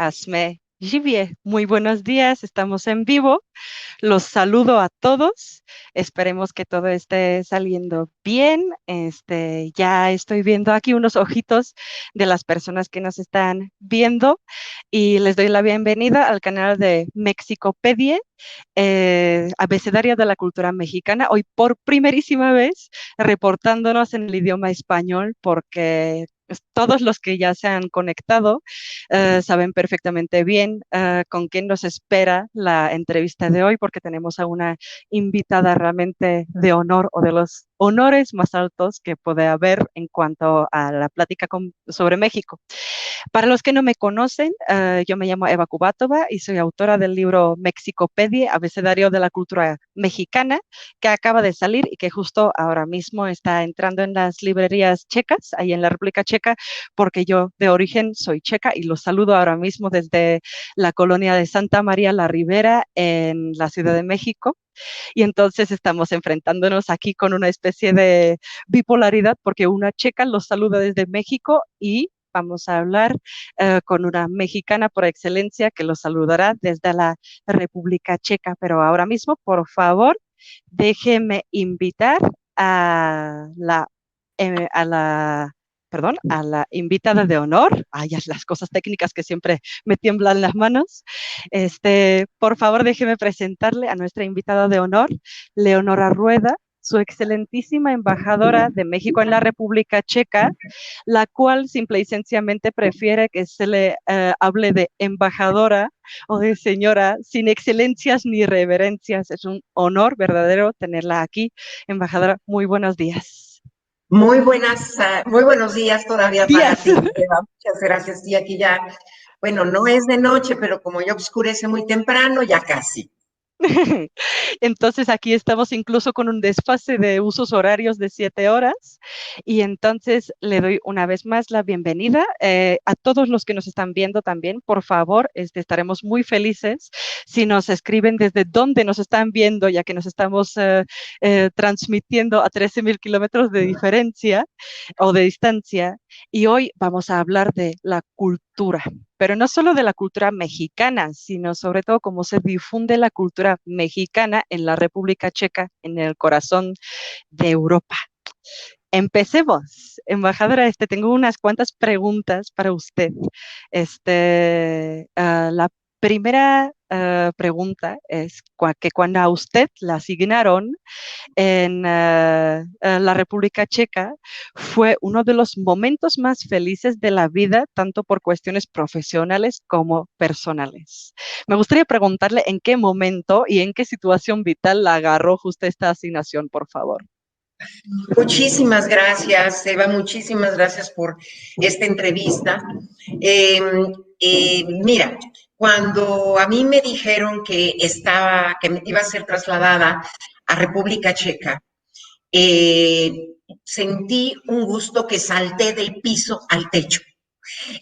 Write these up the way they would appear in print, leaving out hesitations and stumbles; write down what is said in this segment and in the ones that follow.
Asme Jivie. Muy buenos días, estamos en vivo. Los saludo a todos. Esperemos que todo esté saliendo bien. Ya estoy viendo aquí unos ojitos de las personas que nos están viendo y les doy la bienvenida al canal de Mexicopedie, Abecedario de la Cultura Mexicana. Hoy por primerísima vez reportándonos en el idioma español porque todos los que ya se han conectado saben perfectamente bien con quién nos espera la entrevista de hoy, porque tenemos a una invitada realmente de honor o de los honores más altos que puede haber en cuanto a la plática sobre México. Para los que no me conocen, yo me llamo Eva Kubatova y soy autora del libro Mexicopedie, Abecedario de la Cultura Mexicana, que acaba de salir y que justo ahora mismo está entrando en las librerías checas, ahí en la República Checa, porque yo de origen soy checa y los saludo ahora mismo desde la colonia de Santa María la Ribera en la Ciudad de México. Y entonces estamos enfrentándonos aquí con una especie de bipolaridad, porque una checa los saluda desde México y vamos a hablar con una mexicana por excelencia que los saludará desde la República Checa. Pero ahora mismo, por favor, déjeme invitar a la perdón, a la invitada de honor. Ay, las cosas técnicas que siempre me tiemblan las manos. Por favor, déjeme presentarle a nuestra invitada de honor, Leonora Rueda, su excelentísima embajadora de México en la República Checa, la cual simple y sencillamente prefiere que se le hable de embajadora o de señora, sin excelencias ni reverencias. Es un honor verdadero tenerla aquí, embajadora. Muy buenos días. Muy buenos días todavía para Días. ti, Eva. Muchas gracias. Y aquí ya, bueno, no es de noche, pero como ya oscurece muy temprano, ya casi. Entonces aquí estamos incluso con un desfase de usos horarios de 7 horas y entonces le doy una vez más la bienvenida a todos los que nos están viendo también. Por favor, estaremos muy felices si nos escriben desde dónde nos están viendo, ya que nos estamos transmitiendo a 13.000 kilómetros de diferencia o de distancia. Y hoy vamos a hablar de la cultura, pero no solo de la cultura mexicana, sino sobre todo cómo se difunde la cultura mexicana en la República Checa, en el corazón de Europa. Empecemos. Embajadora, tengo unas cuantas preguntas para usted. La primera pregunta es que cuando a usted la asignaron en la República Checa fue uno de los momentos más felices de la vida, tanto por cuestiones profesionales como personales. Me gustaría preguntarle en qué momento y en qué situación vital la agarró justo esta asignación, por favor. Muchísimas gracias, Eva. Muchísimas gracias por esta entrevista. Mira, cuando a mí me dijeron que me iba a ser trasladada a República Checa, eh, sentí un gusto que salté del piso al techo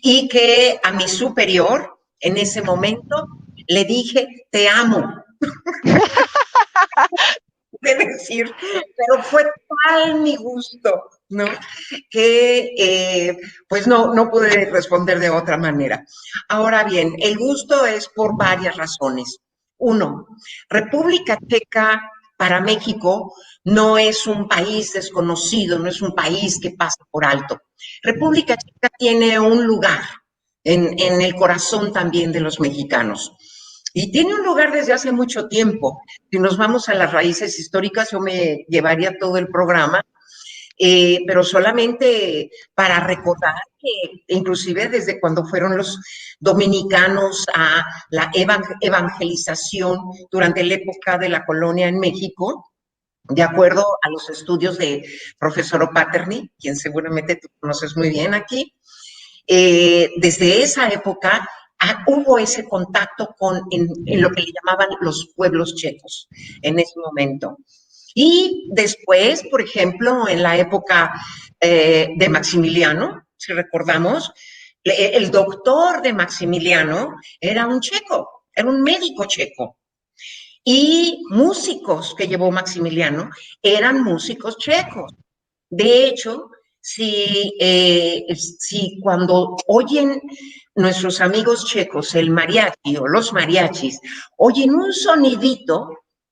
y que a mi superior en ese momento le dije, te amo, de decir, pero fue tal mi gusto, ¿no? Que pues no pude responder de otra manera. Ahora bien, el gusto es por varias razones. Uno, República Checa para México no es un país desconocido, no es un país que pasa por alto. República Checa tiene un lugar en el corazón también de los mexicanos. Y tiene un lugar desde hace mucho tiempo. Si nos vamos a las raíces históricas, yo me llevaría todo el programa, pero solamente para recordar que inclusive desde cuando fueron los dominicanos a la evangelización durante la época de la colonia en México, de acuerdo a los estudios de profesor O'Patterney, quien seguramente tú conoces muy bien aquí, desde esa época hubo ese contacto en lo que le llamaban los pueblos checos en ese momento. Y después, por ejemplo, en la época de Maximiliano, si recordamos, el doctor de Maximiliano era un checo, era un médico checo. Y músicos que llevó Maximiliano eran músicos checos. De hecho, si cuando oyen nuestros amigos checos, el mariachi o los mariachis, oyen un sonidito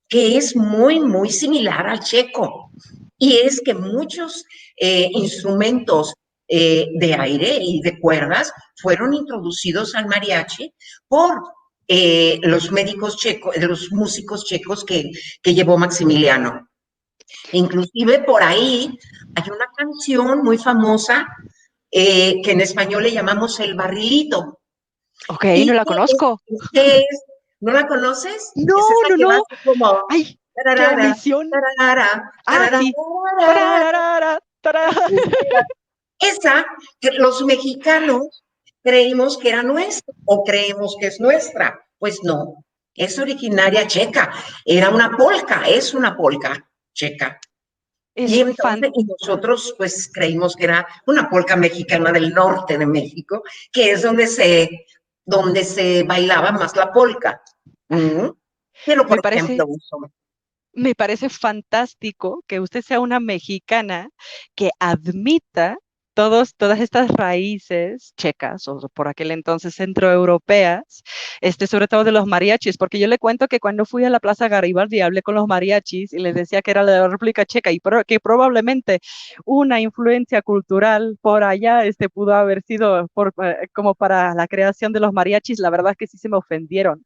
que es muy, muy similar al checo. Y es que muchos instrumentos de aire y de cuerdas fueron introducidos al mariachi por los médicos checos, los músicos checos que llevó Maximiliano. Inclusive por ahí hay una canción muy famosa que en español le llamamos El Barrilito. Ok, no Y la conozco. ¿no la conoces? No, Es esa no, que va no. así como... Ay, qué tararara, omisión. tararara, Ah, sí. tararara. Tararara, tarara. Esa que los mexicanos creímos que era nuestra o creemos que es nuestra. Pues no, es originaria checa. Era una polca, es una polca checa. Y Es entonces, y nosotros pues creímos que era una polca mexicana del norte de México, que es donde se bailaba más la polca. ¿Mm? Pero, por me parece ejemplo, eso, Me parece fantástico que usted sea una mexicana que admita todas estas raíces checas o por aquel entonces centroeuropeas, sobre todo de los mariachis, porque yo le cuento que cuando fui a la Plaza Garibaldi hablé con los mariachis y les decía que era la República Checa y que probablemente una influencia cultural por allá pudo haber sido como para la creación de los mariachis, la verdad es que sí se me ofendieron.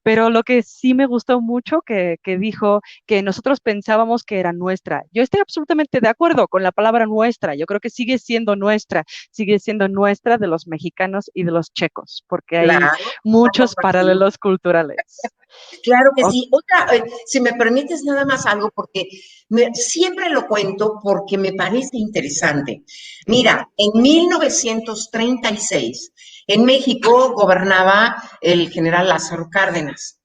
Pero lo que sí me gustó mucho que dijo que nosotros pensábamos que era nuestra. Yo estoy absolutamente de acuerdo con la palabra nuestra. Yo creo que sigue siendo nuestra de los mexicanos y de los checos, porque hay claro, está muchos compartido. paralelos culturales. Claro que Oh, sí. Otra, si me permites nada más algo, porque siempre lo cuento porque me parece interesante. ujú, Mira, en 1936 en México gobernaba el general Lázaro Cárdenas.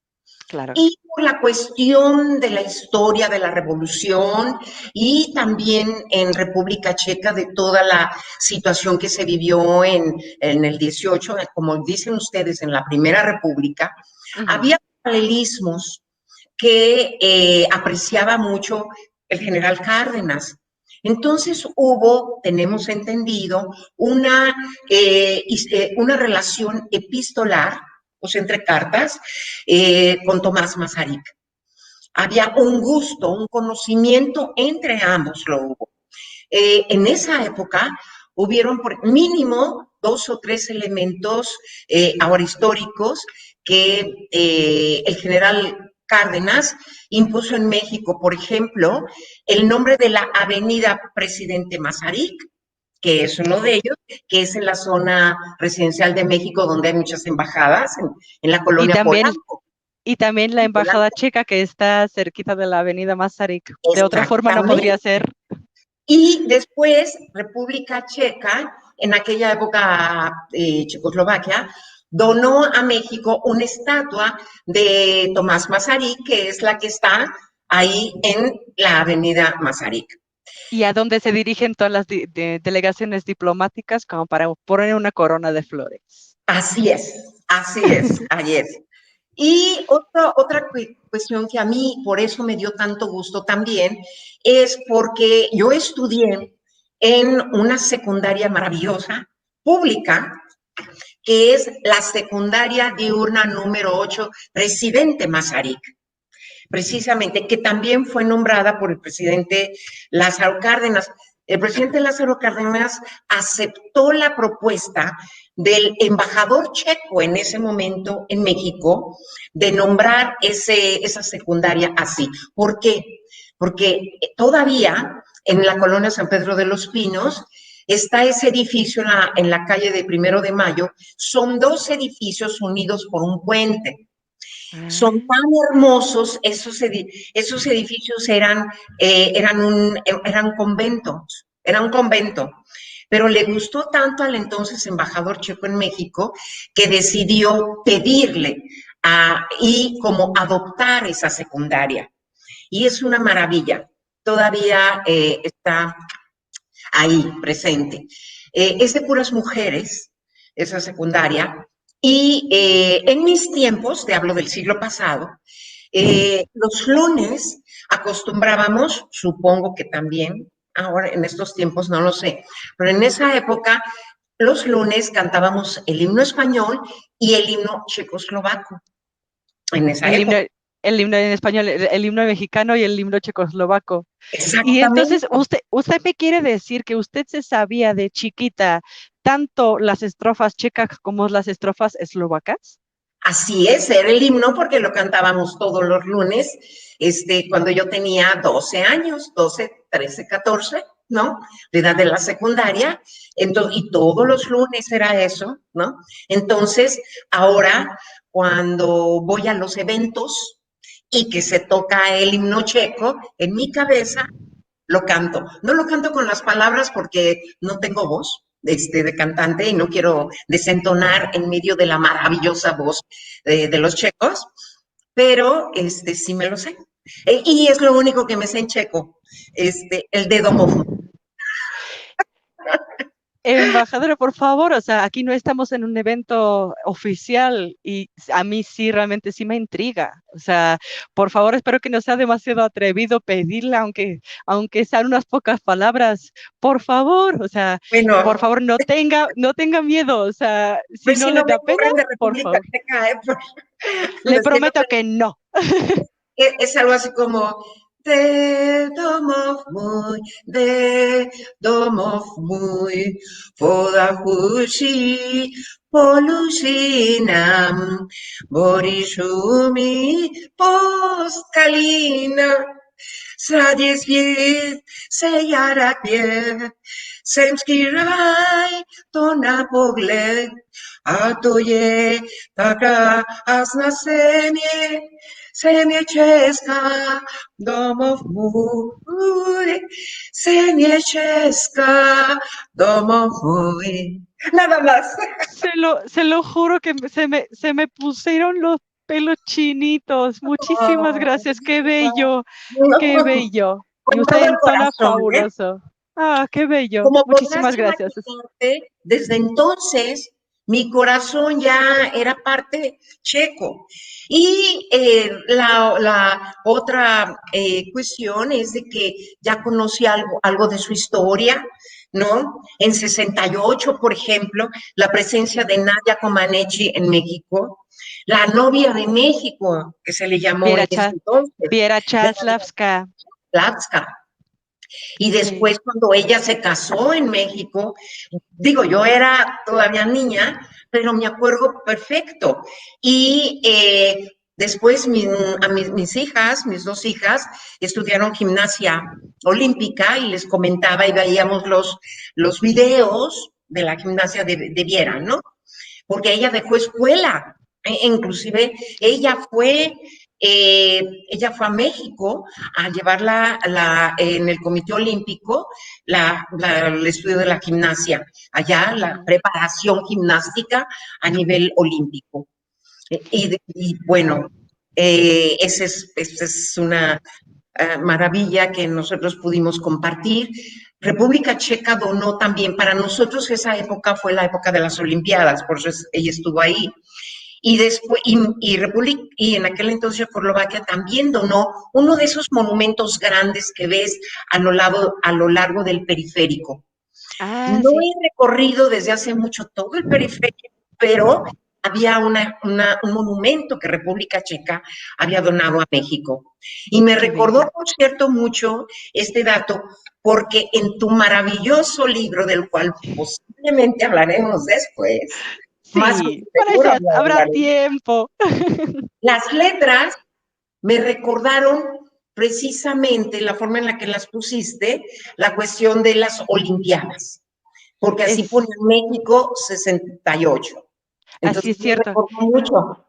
claro. Y por la cuestión de la historia de la revolución y también en República Checa de toda la situación que se vivió en el 18, como dicen ustedes, en la Primera República, Ujú. había paralelismos que apreciaba mucho el general Cárdenas. Entonces hubo, tenemos entendido, una relación epistolar, o sea, entre cartas, con Tomás Masaryk. Había un gusto, un conocimiento entre ambos, lo hubo. En esa época hubieron por mínimo dos o tres elementos ahora históricos que el general Cárdenas impuso en México, por ejemplo, el nombre de la avenida Presidente Mazarik, que es uno de ellos, que es en la zona residencial de México donde hay muchas embajadas, en la Y colonia también, Polanco. y también la embajada checa que está cerquita de la avenida Masaryk. De otra forma no podría Exactamente. ser. Y después, República Checa, en aquella época Checoslovaquia, donó a México una estatua de Tomás Masaryk, que es la que está ahí en la avenida Masaryk. Y a dónde se dirigen todas las delegaciones diplomáticas como para poner una corona de flores. Así es, ahí es. Y otra cuestión que a mí por eso me dio tanto gusto también es porque yo estudié en una secundaria maravillosa, pública, que es la secundaria diurna número 8, Presidente Mazarik, precisamente, que también fue nombrada por el presidente Lázaro Cárdenas. El presidente Lázaro Cárdenas aceptó la propuesta del embajador checo en ese momento en México de nombrar esa secundaria así. ¿Por qué? Porque todavía en la colonia San Pedro de los Pinos está ese edificio en la calle de Primero de Mayo. Son dos edificios unidos por un puente. Son Ah. tan hermosos, esos edificios eran conventos, era un convento, pero le gustó tanto al entonces embajador checo en México que decidió pedirle y como adoptar esa secundaria. Y es una maravilla, todavía está ahí presente. Es de puras mujeres, esa secundaria, y en mis tiempos, te hablo del siglo pasado, los lunes acostumbrábamos, supongo que también, ahora en estos tiempos no lo sé, pero en esa época los lunes cantábamos el himno español y el himno checoslovaco en esa El himno, época. el himno en español, el himno mexicano y el himno checoslovaco. Y Exactamente. entonces, usted me quiere decir que usted se sabía de chiquita tanto las estrofas checas como las estrofas eslovacas. Así es, era el himno porque lo cantábamos todos los lunes, cuando yo tenía 12 años, 12, 13, 14, ¿no? La edad de la secundaria, entonces, y todos los lunes era eso, ¿no? Entonces, ahora, cuando voy a los eventos y que se toca el himno checo, en mi cabeza lo canto. No lo canto con las palabras porque no tengo voz de cantante y no quiero desentonar en medio de la maravillosa voz de los checos, pero sí me lo sé. Y es lo único que me sé en checo, el dedo mofo. Embajadora, por favor, o sea, aquí no estamos en un evento oficial y a mí sí, realmente sí me intriga. O sea, por favor, espero que no sea demasiado atrevido pedirle, aunque sean unas pocas palabras, por favor, o sea, por Bueno, favor, no tenga miedo, o sea, si pues no si no le me da pena, corren de por República favor, Checa, le si no prometo que no. es algo así como de domov mój, de domov mój, podahushi, polusinam, borishumi, poskalina, sradjesviet, sejarakviet, semskiraj, to na pogled, a to je taka asna semje česká, domov můj, semje česká, domov můj. Nada más. Se lo juro que se me pusieron los pelos chinitos. Muchísimas Oh, gracias. Qué bello, qué no, bello. Y con usted todo el entona corazón, ¿eh? fabuloso. Ah, qué bello. Como podrás Muchísimas gracias. imaginarte, desde entonces mi corazón ya era parte checo. Y la otra cuestión es de que ya conocí algo de su historia, ¿no? En 68, por ejemplo, la presencia de Nadia Comaneci en México, la novia de México, que se le llamó en Viera, ese entonces, Viera Chaslavska. Platzka. Y Sí. después, cuando ella se casó en México, digo, yo era todavía niña, pero me acuerdo perfecto. Y después mis hijas, mis dos hijas, estudiaron gimnasia olímpica y les comentaba y veíamos los videos de la gimnasia de Viera, ¿no? Porque ella dejó escuela. Inclusive eh, ella fue a México a llevarla en el Comité Olímpico el estudio de la gimnasia, allá la Ujú. preparación gimnástica a nivel olímpico. Y bueno, esa es una maravilla que nosotros pudimos compartir. República Checa donó también, para nosotros esa época fue la época de las Olimpiadas, por eso ella estuvo ahí. Y después, y en aquel entonces Checoslovaquia también donó uno de esos monumentos grandes que ves a lo largo del periférico. Ah, No sí. he recorrido desde hace mucho todo el periférico, pero había un monumento que República Checa había donado a México. Y me Qué recordó, bello. por cierto, mucho este dato, porque en tu maravilloso libro, del cual posiblemente hablaremos después, más que Sí, para seguro eso habrá hablaremos, tiempo. las letras me recordaron precisamente la forma en la que las pusiste, la cuestión de las Olimpiadas, porque así pone Es, México 68. así Entonces es me cierto. recordó mucho.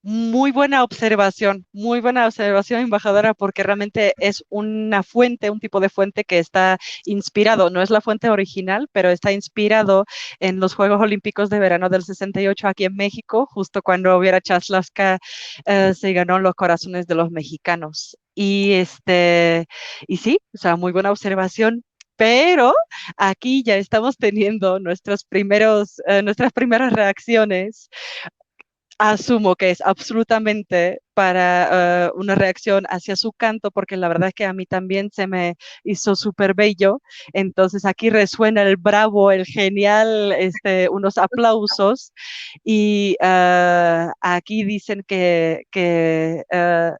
Muy buena observación, embajadora, porque realmente es una fuente, un tipo de fuente que está inspirado, no es la fuente original, pero está inspirado en los Juegos Olímpicos de Verano del 68 aquí en México, justo cuando Viera Chaslavska se ganó los corazones de los mexicanos. Y sí, o sea, muy buena observación. Pero aquí ya estamos teniendo nuestras primeras reacciones. Asumo que es absolutamente para una reacción hacia su canto, porque la verdad es que a mí también se me hizo súper bello. Entonces aquí resuena el bravo, el genial, unos aplausos. Y aquí dicen que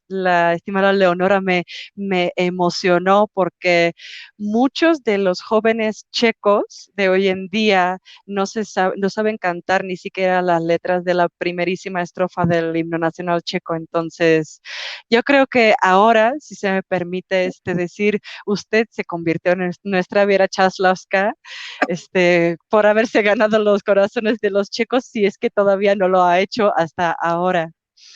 la estimada Leonora me emocionó porque muchos de los jóvenes checos de hoy en día no saben cantar ni siquiera las letras de la primerísima estrofa del himno nacional checo. Entonces, yo creo que ahora, si se me permite decir, usted se convirtió en nuestra Viera Chaslavska, por haberse ganado los corazones de los checos, si es que todavía no lo ha hecho hasta ahora.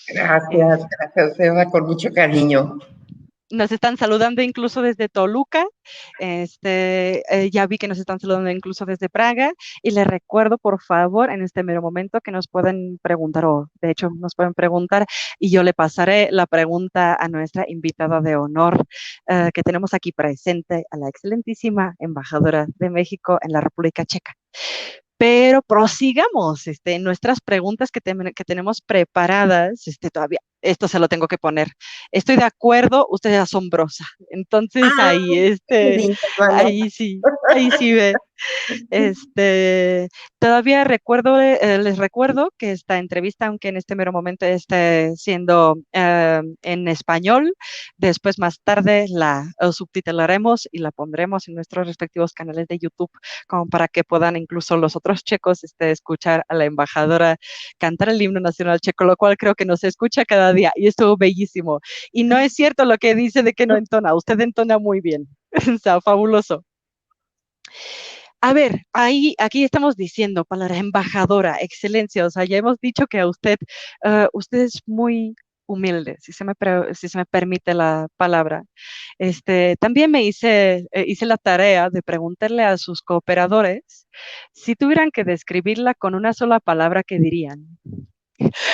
Gracias, gracias, Eva, con mucho cariño. Nos están saludando incluso desde Toluca, ya vi que nos están saludando incluso desde Praga, y les recuerdo, por favor, en este mero momento que nos pueden preguntar, o de hecho nos pueden preguntar, y yo le pasaré la pregunta a nuestra invitada de honor que tenemos aquí presente, a la excelentísima embajadora de México en la República Checa. Pero prosigamos en nuestras preguntas que tenemos preparadas. Todavía, esto se lo tengo que poner. Estoy de acuerdo, usted es asombrosa. Entonces ahí sí ve. Todavía les recuerdo que esta entrevista, aunque en este mero momento esté siendo en español, después más tarde la subtitularemos y la pondremos en nuestros respectivos canales de YouTube, como para que puedan incluso los otros checos escuchar a la embajadora cantar el himno nacional checo, lo cual creo que nos escucha cada día y estuvo bellísimo. Y no es cierto lo que dice de que no entona, usted entona muy bien. O sea, fabuloso. A ver, aquí estamos diciendo palabra embajadora, excelencia, o sea, ya hemos dicho que a usted es muy humilde, si se me permite la palabra. También hice la tarea de preguntarle a sus cooperadores si tuvieran que describirla con una sola palabra, ¿qué dirían?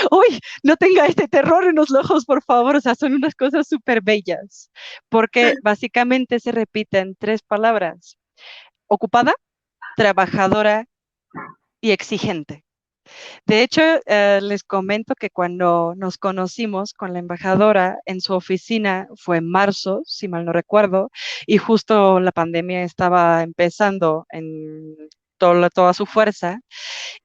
Uy, no tenga este terror en los ojos, por favor, o sea, son unas cosas súper bellas, porque básicamente se repiten 3 palabras: ocupada, trabajadora y exigente. De hecho, les comento que cuando nos conocimos con la embajadora en su oficina fue en marzo, si mal no recuerdo, y justo la pandemia estaba empezando en toda su fuerza,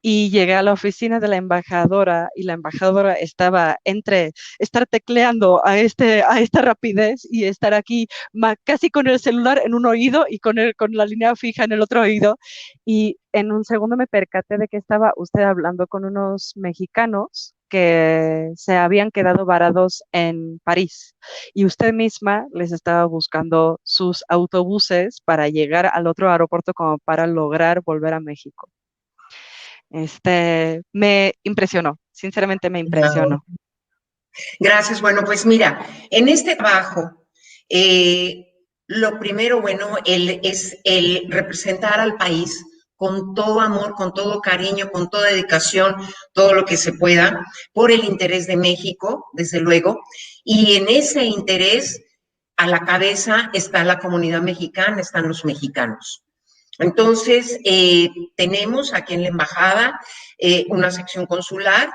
y llegué a la oficina de la embajadora y la embajadora estaba entre estar tecleando a esta rapidez y estar aquí casi con el celular en un oído y con la línea fija en el otro oído. Y en un segundo me percaté de que estaba usted hablando con unos mexicanos que se habían quedado varados en París y usted misma les estaba buscando sus autobuses para llegar al otro aeropuerto como para lograr volver a México. Me impresionó, sinceramente me impresionó. Gracias. Bueno, pues mira, en este trabajo, lo primero, bueno, es el representar al país con todo amor, con todo cariño, con toda dedicación, todo lo que se pueda, por el interés de México, desde luego, y en ese interés, a la cabeza está la comunidad mexicana, están los mexicanos. Entonces, tenemos aquí en la embajada una sección consular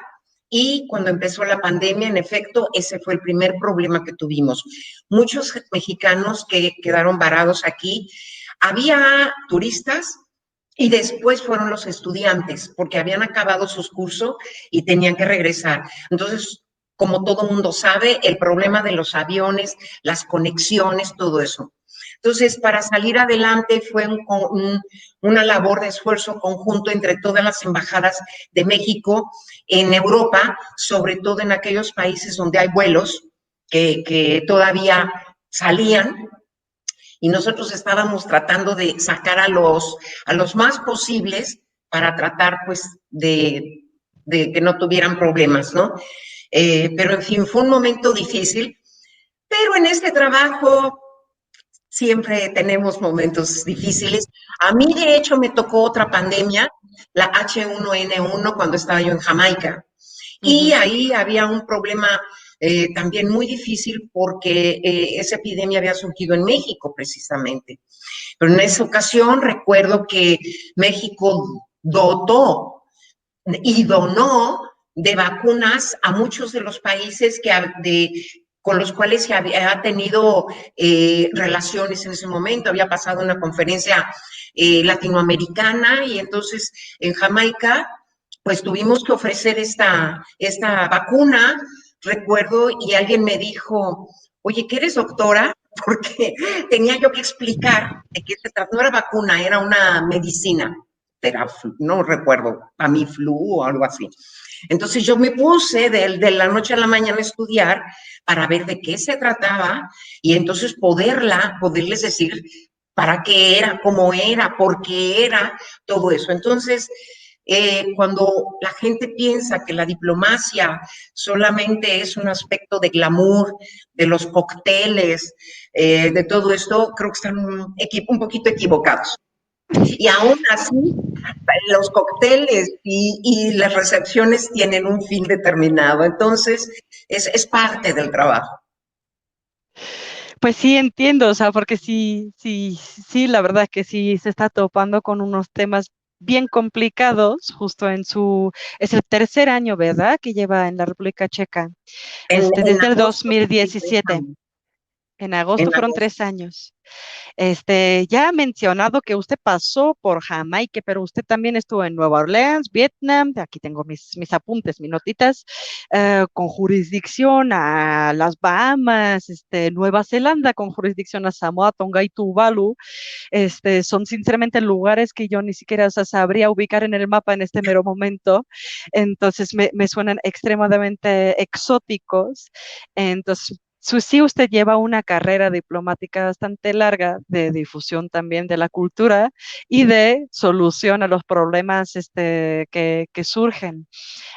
y cuando empezó la pandemia, en efecto, ese fue el primer problema que tuvimos. Muchos mexicanos que quedaron varados aquí, había turistas y después fueron los estudiantes porque habían acabado sus cursos y tenían que regresar. Entonces, como todo mundo sabe, el problema de los aviones, las conexiones, todo eso. Entonces, para salir adelante fue una labor de esfuerzo conjunto entre todas las embajadas de México en Europa, sobre todo en aquellos países donde hay vuelos que todavía salían, y nosotros estábamos tratando de sacar a los más posibles para tratar, pues, de que no tuvieran problemas, ¿no? Pero, en fin, fue un momento difícil, pero en este trabajo siempre tenemos momentos difíciles. A mí, de hecho, me tocó otra pandemia, la H1N1, cuando estaba yo en Jamaica. Y ahí había un problema también muy difícil porque esa epidemia había surgido en México precisamente. Pero en esa ocasión recuerdo que México dotó y donó de vacunas a muchos de los países con los cuales se había tenido relaciones en ese momento. Había pasado una conferencia latinoamericana y entonces en Jamaica pues tuvimos que ofrecer esta vacuna, recuerdo, y alguien me dijo, oye, ¿que eres doctora? Porque tenía yo que explicar de qué se trata. No era vacuna, era una medicina. Era, no recuerdo, Tamiflu o algo así. Entonces yo me puse de la noche a la mañana a estudiar para ver de qué se trataba y entonces poderles decir para qué era, cómo era, por qué era, todo eso. Entonces, cuando la gente piensa que la diplomacia solamente es un aspecto de glamour, de los cócteles, de todo esto, creo que están un poquito equivocados. Y aún así, los cócteles y las recepciones tienen un fin determinado. Entonces, es parte del trabajo. Pues sí, entiendo, o sea, porque sí, sí, sí, la verdad es que sí se está topando con unos temas bien complicados, justo es el tercer año, ¿verdad?, que lleva en la República Checa, En desde el agosto, 2017. En agosto en fueron agosto. 3 años. Ya ha mencionado que usted pasó por Jamaica, pero usted también estuvo en Nueva Orleans, Vietnam, aquí tengo mis apuntes, mis notitas, con jurisdicción a las Bahamas, Nueva Zelanda, con jurisdicción a Samoa, Tonga y Tuvalu. Son sinceramente lugares que yo ni siquiera, o sea, sabría ubicar en el mapa en este mero momento, entonces me suenan extremadamente exóticos. Entonces, sí, usted lleva una carrera diplomática bastante larga de difusión también de la cultura y de solución a los problemas que surgen.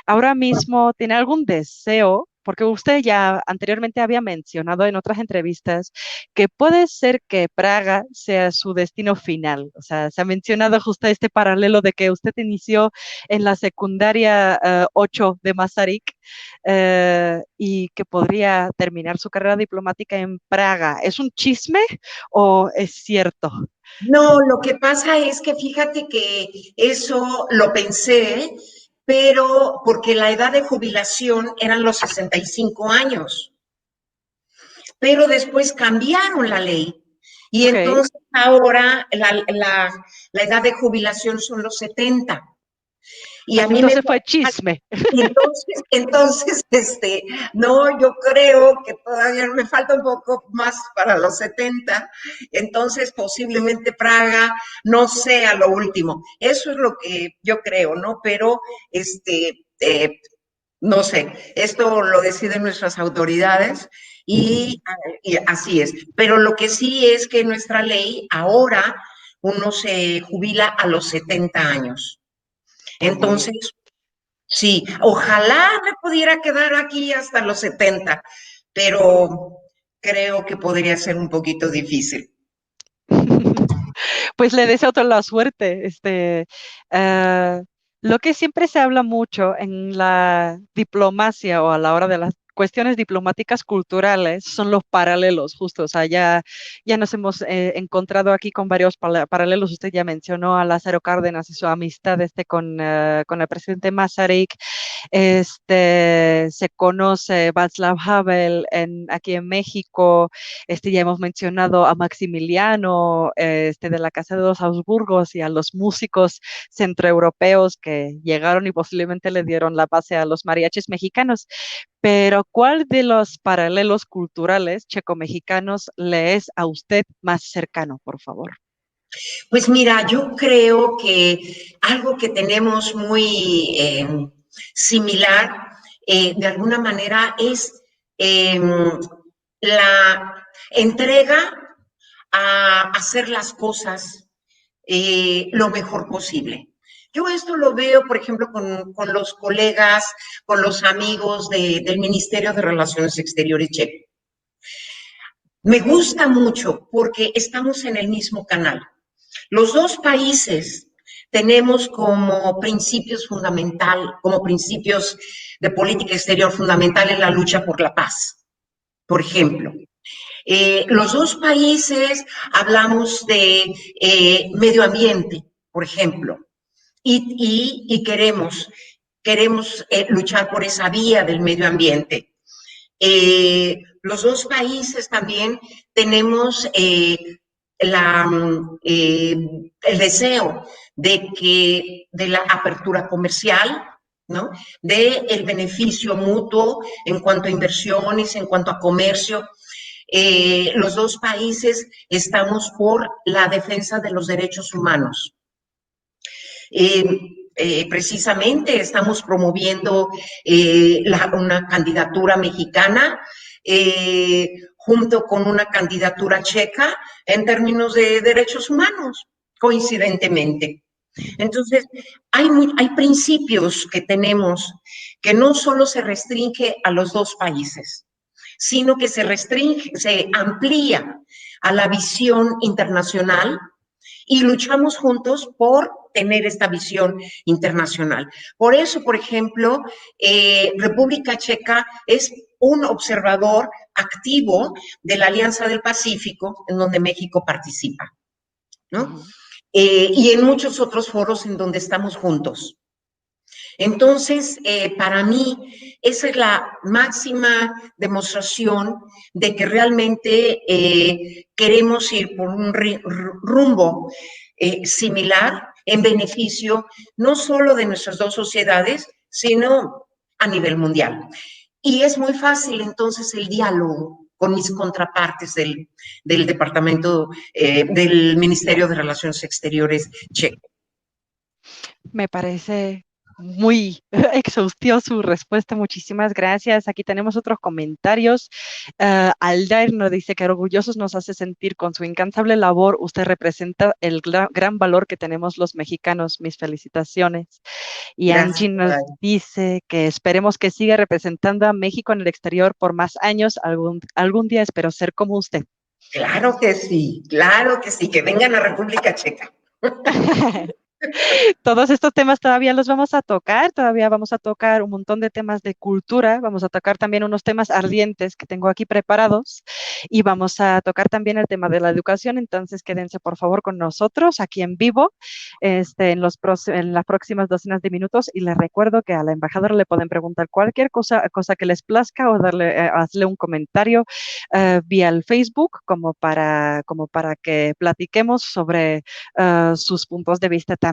Ahora mismo, ¿tiene algún deseo? Porque usted ya anteriormente había mencionado en otras entrevistas que puede ser que Praga sea su destino final. O sea, se ha mencionado justo este paralelo de que usted inició en la secundaria 8 de Masaryk, y que podría terminar su carrera diplomática en Praga. ¿Es un chisme o es cierto? No, lo que pasa es que fíjate que eso lo pensé, pero porque la edad de jubilación eran los 65 años, pero después cambiaron la ley y Ok. entonces ahora la edad de jubilación son los 70. Y a mí me Entonces fue chisme. entonces, no, yo creo que todavía me falta un poco más para los 70, entonces posiblemente Praga no sea lo último. Eso es lo que yo creo, ¿no? Pero, no sé, esto lo deciden nuestras autoridades y así es. Pero lo que sí es que nuestra ley ahora uno se jubila a los 70 años. Ah, muy bien. Entonces, sí, ojalá me pudiera quedar aquí hasta los 70, pero creo que podría ser un poquito difícil. Pues le deseo toda la suerte. Ah, lo que siempre se habla mucho en la diplomacia o a la hora de las cuestiones diplomáticas culturales son los paralelos, justo. O sea, ya nos hemos encontrado aquí con varios paralelos. Usted ya mencionó a Lázaro Cárdenas y su amistad con el presidente Masaryk. Se conoce Václav Havel aquí en México. Ya hemos mencionado a Maximiliano, de la Casa de los Habsburgos y a los músicos centroeuropeos que llegaron y posiblemente le dieron la base a los mariachis mexicanos. Pero ¿cuál de los paralelos culturales checo-mexicanos le es a usted más cercano, por favor? Pues mira, yo creo que algo que tenemos muy similar, de alguna manera, es la entrega a hacer las cosas lo mejor posible. Yo esto lo veo, por ejemplo, con los colegas, con los amigos del Ministerio de Relaciones Exteriores checo. Me gusta mucho porque estamos en el mismo canal. Los dos países tenemos como principios como principios de política exterior fundamentales la lucha por la paz, por ejemplo. Los dos países hablamos de medio ambiente, por ejemplo, y queremos queremos luchar por esa vía del medio ambiente. Los dos países también tenemos el deseo de la apertura comercial, ¿no? De el beneficio mutuo en cuanto a inversiones, en cuanto a comercio. Los dos países estamos por la defensa de los derechos humanos. Precisamente estamos promoviendo una candidatura mexicana junto con una candidatura checa en términos de derechos humanos, coincidentemente. Entonces, hay principios que tenemos que no solo se restringe a los dos países, sino que se amplía a la visión internacional y luchamos juntos por tener esta visión internacional. Por eso, por ejemplo, República Checa es un observador activo de la Alianza del Pacífico, en donde México participa, ¿no? Y en muchos otros foros en donde estamos juntos. Entonces, para mí, esa es la máxima demostración de que realmente queremos ir por un rumbo similar en beneficio no solo de nuestras dos sociedades, sino a nivel mundial. Y es muy fácil entonces el diálogo con mis contrapartes del Departamento, del Ministerio de Relaciones Exteriores checo. Me parece muy exhaustivo su respuesta. Muchísimas gracias. Aquí tenemos otros comentarios. Aldair nos dice que orgullosos nos hace sentir con su incansable labor. Usted representa el gran valor que tenemos los mexicanos. Mis felicitaciones. Y Gracias. Angie nos dice que esperemos que siga representando a México en el exterior por más años. Algún día espero ser como usted. Claro que sí, que vengan a República Checa. Todos estos temas todavía los vamos a tocar, todavía vamos a tocar un montón de temas de cultura, vamos a tocar también unos temas ardientes que tengo aquí preparados y vamos a tocar también el tema de la educación, entonces quédense por favor con nosotros aquí en vivo en las próximas docenas de minutos y les recuerdo que a la embajadora le pueden preguntar cualquier cosa que les plazca o hazle un comentario vía el Facebook como para que platiquemos sobre sus puntos de vista también.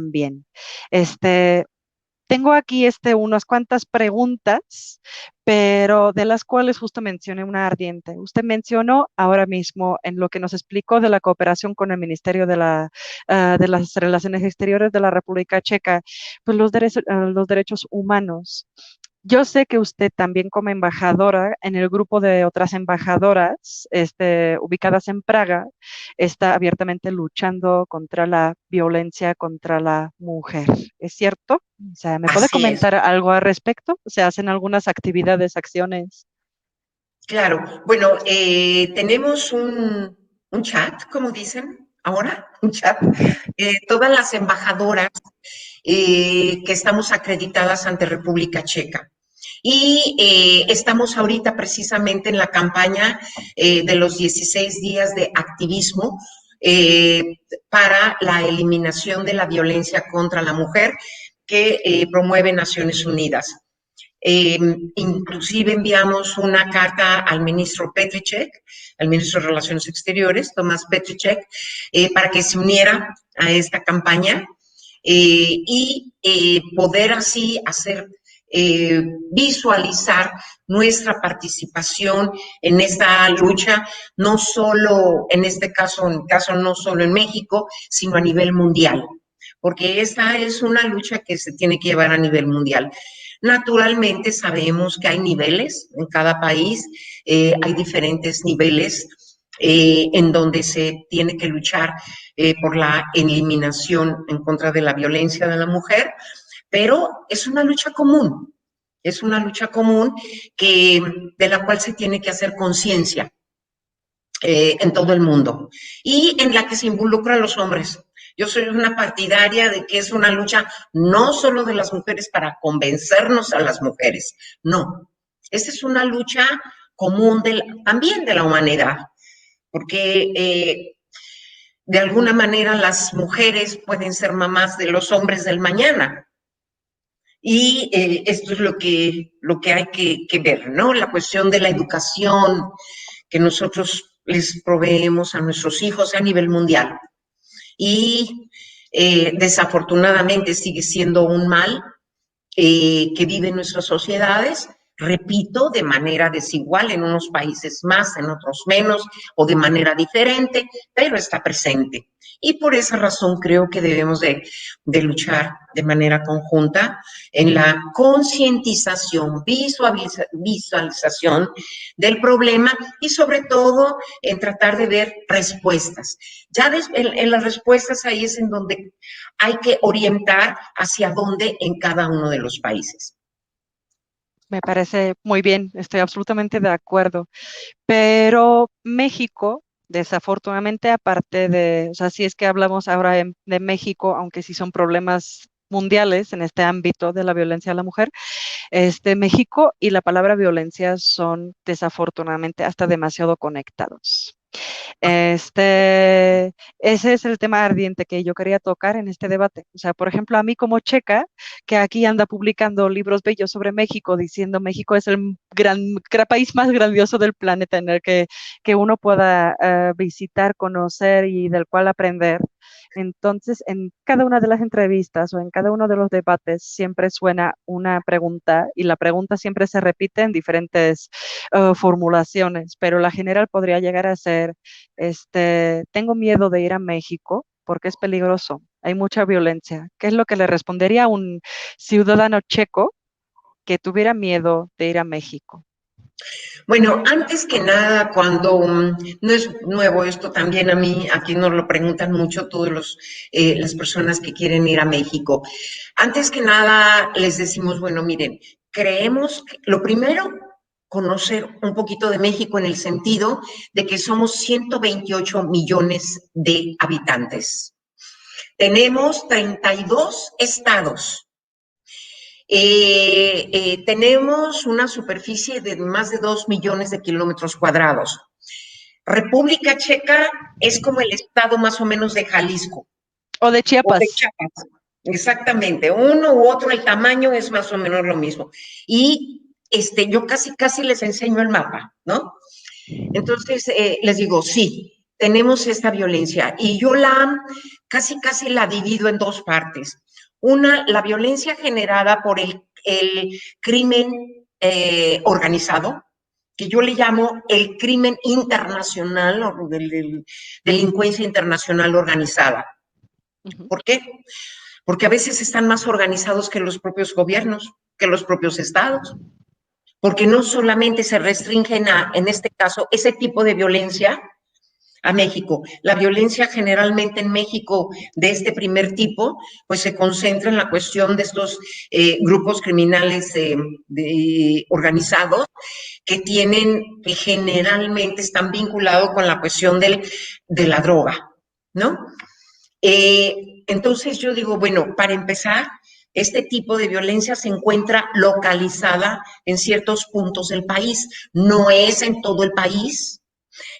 Tengo aquí unas cuantas preguntas, pero de las cuales justo mencioné una ardiente. Usted mencionó ahora mismo en lo que nos explicó de la cooperación con el Ministerio de las Relaciones Exteriores de la República Checa, pues los derechos humanos. Yo sé que usted también como embajadora en el grupo de otras embajadoras ubicadas en Praga está abiertamente luchando contra la violencia contra la mujer. ¿Es cierto? O sea, ¿me puede Así es. comentar algo al respecto? ¿Se hacen algunas actividades, acciones? Claro, bueno, tenemos un chat, como dicen ahora, un chat. Todas las embajadoras que estamos acreditadas ante República Checa. Y estamos ahorita precisamente en la campaña de los 16 días de activismo para la eliminación de la violencia contra la mujer que promueve Naciones Unidas. Inclusive enviamos una carta al ministro Petříček, al ministro de Relaciones Exteriores, Tomás Petříček, para que se uniera a esta campaña y poder así hacer visualizar nuestra participación en esta lucha, no solo en este caso, no solo en México, sino a nivel mundial, porque esta es una lucha que se tiene que llevar a nivel mundial. Naturalmente sabemos que hay niveles en cada país, hay diferentes niveles en donde se tiene que luchar por la eliminación en contra de la violencia de la mujer, pero es una lucha común de la cual se tiene que hacer conciencia en todo el mundo y en la que se involucran los hombres. Yo soy una partidaria de que es una lucha no solo de las mujeres para convencernos a las mujeres, no. Esta es una lucha común también de la humanidad, porque de alguna manera las mujeres pueden ser mamás de los hombres del mañana. Y esto es lo que hay que ver, ¿no? La cuestión de la educación que nosotros les proveemos a nuestros hijos a nivel mundial. Y desafortunadamente sigue siendo un mal que viven nuestras sociedades, repito, de manera desigual, en unos países más, en otros menos, o de manera diferente, pero está presente. Y por esa razón creo que debemos de luchar de manera conjunta en la concientización, visualización del problema y sobre todo en tratar de ver respuestas. Ya en las respuestas ahí es en donde hay que orientar hacia dónde en cada uno de los países. Me parece muy bien, estoy absolutamente de acuerdo. Pero México, desafortunadamente, aparte de, o sea, si es que hablamos ahora de México, aunque sí son problemas mundiales en este ámbito de la violencia a la mujer, México y la palabra violencia son desafortunadamente hasta demasiado conectados. Ese es el tema ardiente que yo quería tocar en este debate. O sea, por ejemplo, a mí como checa, que aquí anda publicando libros bellos sobre México, diciendo México es el país más grandioso del planeta en el que uno pueda visitar, conocer y del cual aprender. Entonces, en cada una de las entrevistas o en cada uno de los debates siempre suena una pregunta y la pregunta siempre se repite en diferentes formulaciones, pero la general podría llegar a ser, tengo miedo de ir a México porque es peligroso, hay mucha violencia. ¿Qué es lo que le respondería a un ciudadano checo que tuviera miedo de ir a México? Bueno, antes que nada, cuando no es nuevo esto también a mí, aquí nos lo preguntan mucho todos las personas que quieren ir a México. Antes que nada, les decimos, bueno, miren, creemos que lo primero, conocer un poquito de México en el sentido de que somos 128 millones de habitantes. Tenemos 32 estados. Tenemos una superficie de más de 2 millones de kilómetros cuadrados. República Checa es como el estado más o menos de Jalisco O de o de Chiapas. Chiapas. Exactamente, uno u otro, el tamaño es más o menos lo mismo. Y yo casi les enseño el mapa, ¿no? Entonces, les digo, sí, tenemos esta violencia y yo casi la divido en dos partes. Una, la violencia generada por el crimen organizado, que yo le llamo el crimen internacional o delincuencia internacional organizada. Ujú. ¿Por qué? Porque a veces están más organizados que los propios gobiernos, que los propios estados, porque no solamente se restringen en este caso, ese tipo de violencia a México. La violencia generalmente en México de este primer tipo, pues se concentra en la cuestión de estos grupos criminales organizados que generalmente están vinculados con la cuestión de la droga, ¿no? Entonces yo digo, bueno, para empezar, este tipo de violencia se encuentra localizada en ciertos puntos del país, no es en todo el país,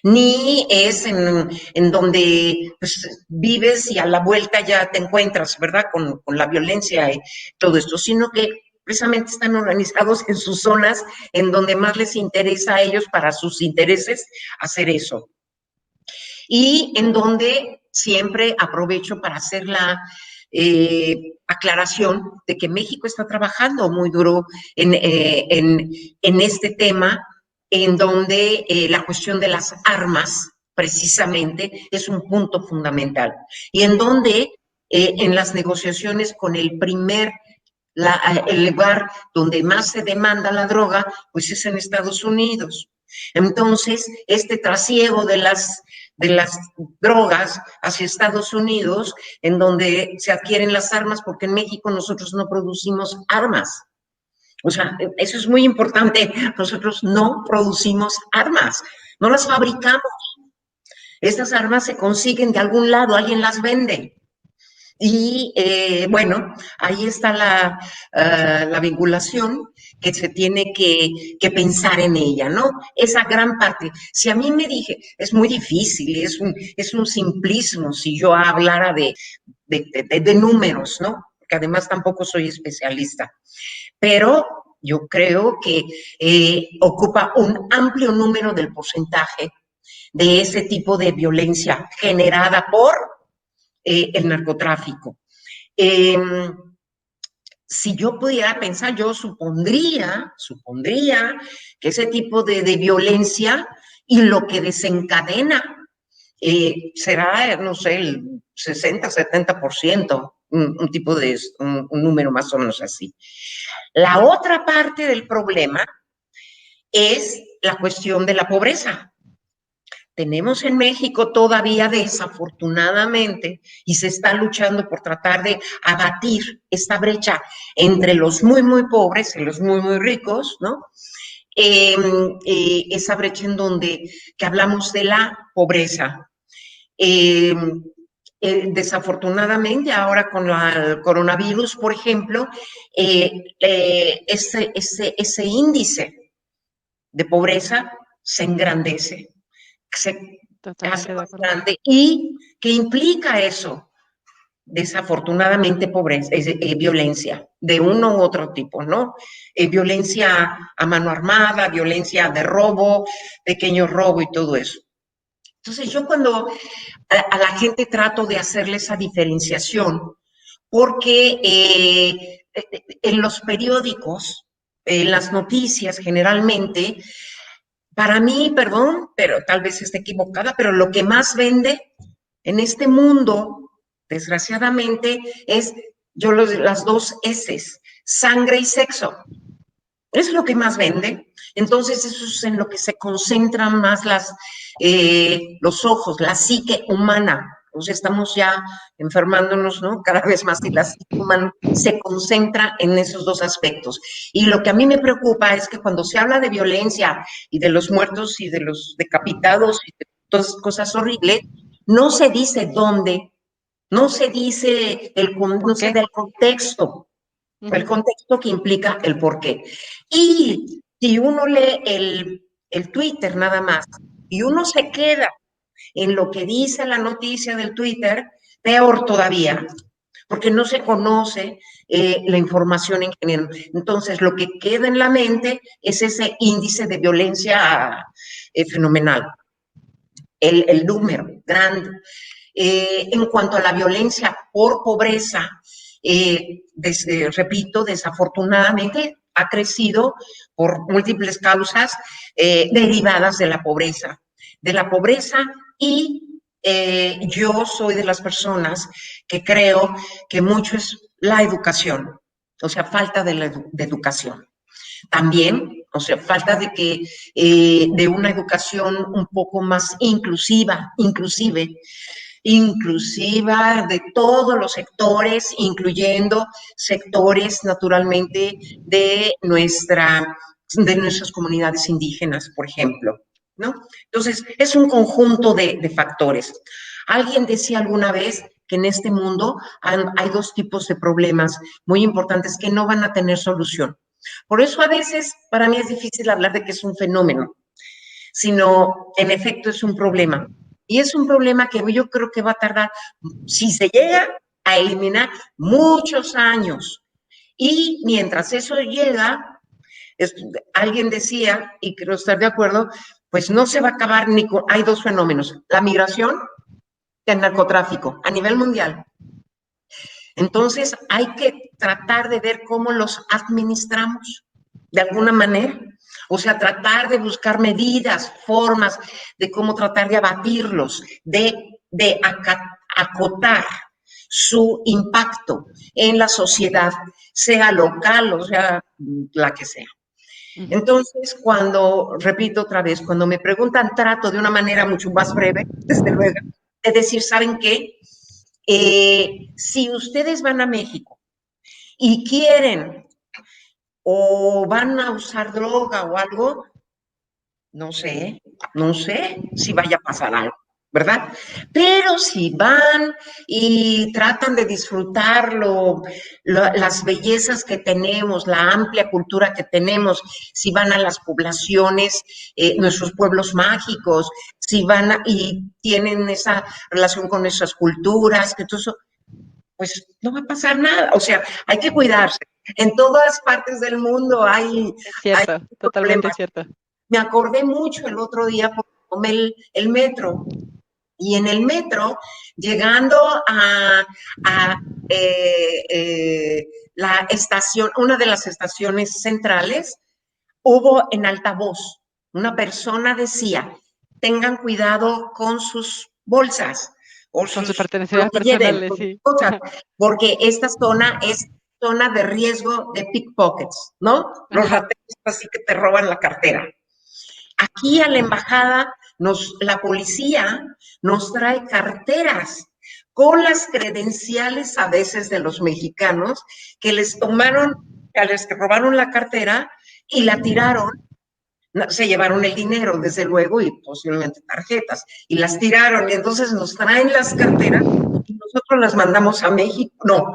ni es en donde pues, vives y a la vuelta ya te encuentras, ¿verdad? Con la violencia y todo esto, sino que precisamente están organizados en sus zonas en donde más les interesa a ellos para sus intereses hacer eso. Y en donde siempre aprovecho para hacer la aclaración de que México está trabajando muy duro en este tema, en donde la cuestión de las armas precisamente es un punto fundamental y en donde en las negociaciones con el lugar donde más se demanda la droga, pues es en Estados Unidos. Entonces, este trasiego de las drogas hacia Estados Unidos, en donde se adquieren las armas, porque en México nosotros no producimos armas. O sea, eso es muy importante. Nosotros no producimos armas, no las fabricamos. Estas armas se consiguen de algún lado, alguien las vende. Y bueno, ahí está la vinculación que se tiene que pensar en ella, ¿no? Esa gran parte. Si a mí me dije, es muy difícil, es un simplismo si yo hablara de números, ¿no? porque además tampoco soy especialista, pero yo creo que ocupa un amplio número del porcentaje de ese tipo de violencia generada por el narcotráfico. Si yo pudiera pensar, yo supondría que ese tipo de violencia y lo que desencadena será, no sé, el 60-70%, un tipo de, un número más o menos así. La otra parte del problema es la cuestión de la pobreza. Tenemos en México todavía, desafortunadamente, y se está luchando por tratar de abatir esta brecha entre los muy, muy pobres y los muy, muy ricos, ¿no? Esa brecha en donde que hablamos de la pobreza. Desafortunadamente, ahora con el coronavirus, por ejemplo, ese índice de pobreza se engrandece, se hace Totalmente de más acuerdo. grande. ¿Y qué implica eso? Desafortunadamente, pobreza, violencia de uno u otro tipo, ¿no? Violencia a mano armada, violencia de robo, pequeño robo y todo eso. Entonces, yo cuando a la gente trato de hacerle esa diferenciación, porque en los periódicos, en las noticias generalmente, para mí, perdón, pero tal vez esté equivocada, pero lo que más vende en este mundo, desgraciadamente, es las dos S, sangre y sexo. Es lo que más vende. Entonces, eso es en lo que se concentran más los ojos, la psique humana. O sea, estamos ya enfermándonos, ¿no? Cada vez más y la psique humana se concentra en esos dos aspectos. Y lo que a mí me preocupa es que cuando se habla de violencia y de los muertos y de los decapitados y de todas cosas horribles, no se dice dónde, no se dice no ¿Por se qué? da el contexto, el contexto que implica el porqué. Y si uno lee el Twitter nada más y uno se queda en lo que dice la noticia del Twitter, peor todavía, porque no se conoce la información en general. Entonces, lo que queda en la mente es ese índice de violencia fenomenal, el número grande. En cuanto a la violencia por pobreza, repito, desafortunadamente ha crecido por múltiples causas derivadas de la pobreza y yo soy de las personas que creo que mucho es la educación, o sea, falta de educación. También, o sea, falta de una educación un poco más inclusiva de todos los sectores, incluyendo sectores naturalmente de nuestras comunidades indígenas, por ejemplo, ¿no? Entonces, es un conjunto de factores. Alguien decía alguna vez que en este mundo hay dos tipos de problemas muy importantes que no van a tener solución. Por eso a veces para mí es difícil hablar de que es un fenómeno, sino en efecto es un problema. Y es un problema que yo creo que va a tardar, si se llega a eliminar, muchos años. Y mientras eso llega, alguien decía, y creo estar de acuerdo, pues no se va a acabar ni con, hay dos fenómenos, la migración y el narcotráfico a nivel mundial. Entonces hay que tratar de ver cómo los administramos de alguna manera. O sea, tratar de buscar medidas, formas de cómo tratar de abatirlos, de acotar su impacto en la sociedad, sea local o sea la que sea. Entonces, repito otra vez, cuando me preguntan, trato de una manera mucho más breve, desde luego, de decir, ¿saben qué? Si ustedes van a México y quieren o van a usar droga o algo, no sé si vaya a pasar algo, ¿verdad? Pero si van y tratan de disfrutar las bellezas que tenemos, la amplia cultura que tenemos, si van a las poblaciones, nuestros pueblos mágicos, si van y tienen esa relación con nuestras culturas, que todo eso, pues no va a pasar nada. O sea, hay que cuidarse. En todas partes del mundo Es hay cierto, totalmente problemas. cierto. Me acordé mucho el otro día porque tomé el metro y en el metro, llegando a la estación, una de las estaciones centrales, hubo en altavoz, una persona decía, tengan cuidado con sus bolsas o Con sus lo pertenencias que lleven, personales, con sus sí. cosas, porque esta zona es zona de riesgo de pickpockets, ¿no? Los Ajá. rateros así que te roban la cartera. Aquí a la embajada, la policía nos trae carteras con las credenciales a veces de los mexicanos que les tomaron, a los que robaron la cartera y la tiraron, se llevaron el dinero, desde luego, y posiblemente tarjetas, y las tiraron, y entonces nos traen las carteras y nosotros las mandamos a México, no,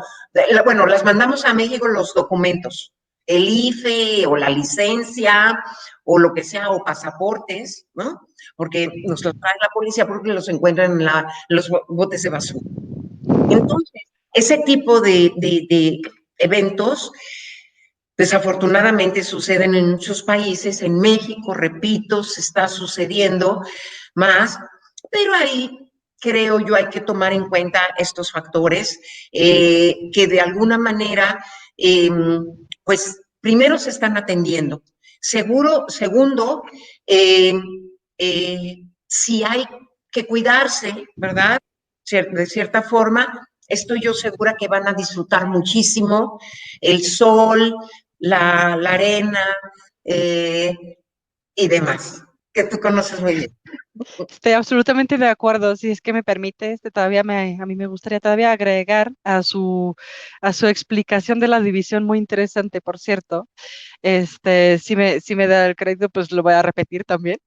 bueno, las mandamos a México los documentos, el IFE o la licencia o lo que sea, o pasaportes, ¿no? Porque nos los trae la policía porque los encuentran en los botes de basura. Entonces, ese tipo de eventos desafortunadamente suceden en muchos países, en México, repito, se está sucediendo más, pero ahí creo yo hay que tomar en cuenta estos factores que de alguna manera, pues primero se están atendiendo. Segundo, si hay que cuidarse, ¿verdad? De cierta forma, estoy yo segura que van a disfrutar muchísimo el sol, la arena eh, y demás, que tú conoces muy bien. Estoy absolutamente de acuerdo. Si es que me permite, a mí me gustaría todavía agregar a su explicación de la división muy interesante, por cierto. Si me da el crédito, pues lo voy a repetir también.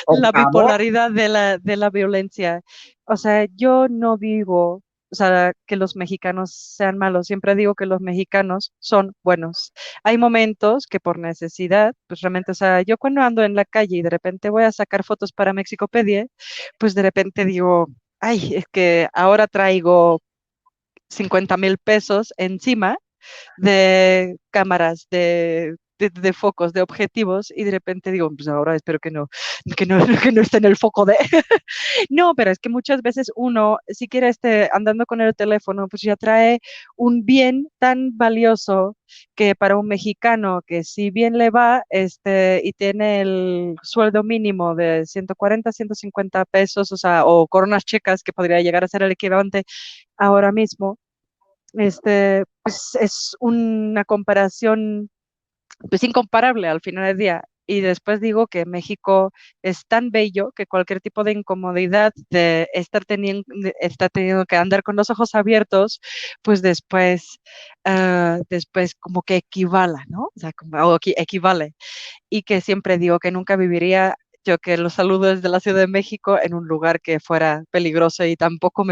Por La favor. bipolaridad de la violencia. O sea, yo no digo, o sea, que los mexicanos sean malos. Siempre digo que los mexicanos son buenos. Hay momentos que por necesidad, pues realmente, o sea, yo cuando ando en la calle y de repente voy a sacar fotos para Mexicopedia, pues de repente digo, ay, es que ahora traigo 50,000 pesos encima de cámaras, de focos, de objetivos, y de repente digo, pues ahora espero que no, que no esté en el foco de... No, pero es que muchas veces uno, si quiere andando con el teléfono, pues ya trae un bien tan valioso que para un mexicano que si bien le va, y tiene el sueldo mínimo de 140, 150 pesos, o sea, o coronas checas, que podría llegar a ser el equivalente ahora mismo, pues es una comparación pues incomparable al final del día. Y después digo que México es tan bello que cualquier tipo de incomodidad de estar teniendo que andar con los ojos abiertos, pues después, después como que equivala, ¿no? O sea, equivale. Y que siempre digo que nunca viviría, yo que los saludo desde la Ciudad de México, en un lugar que fuera peligroso y tampoco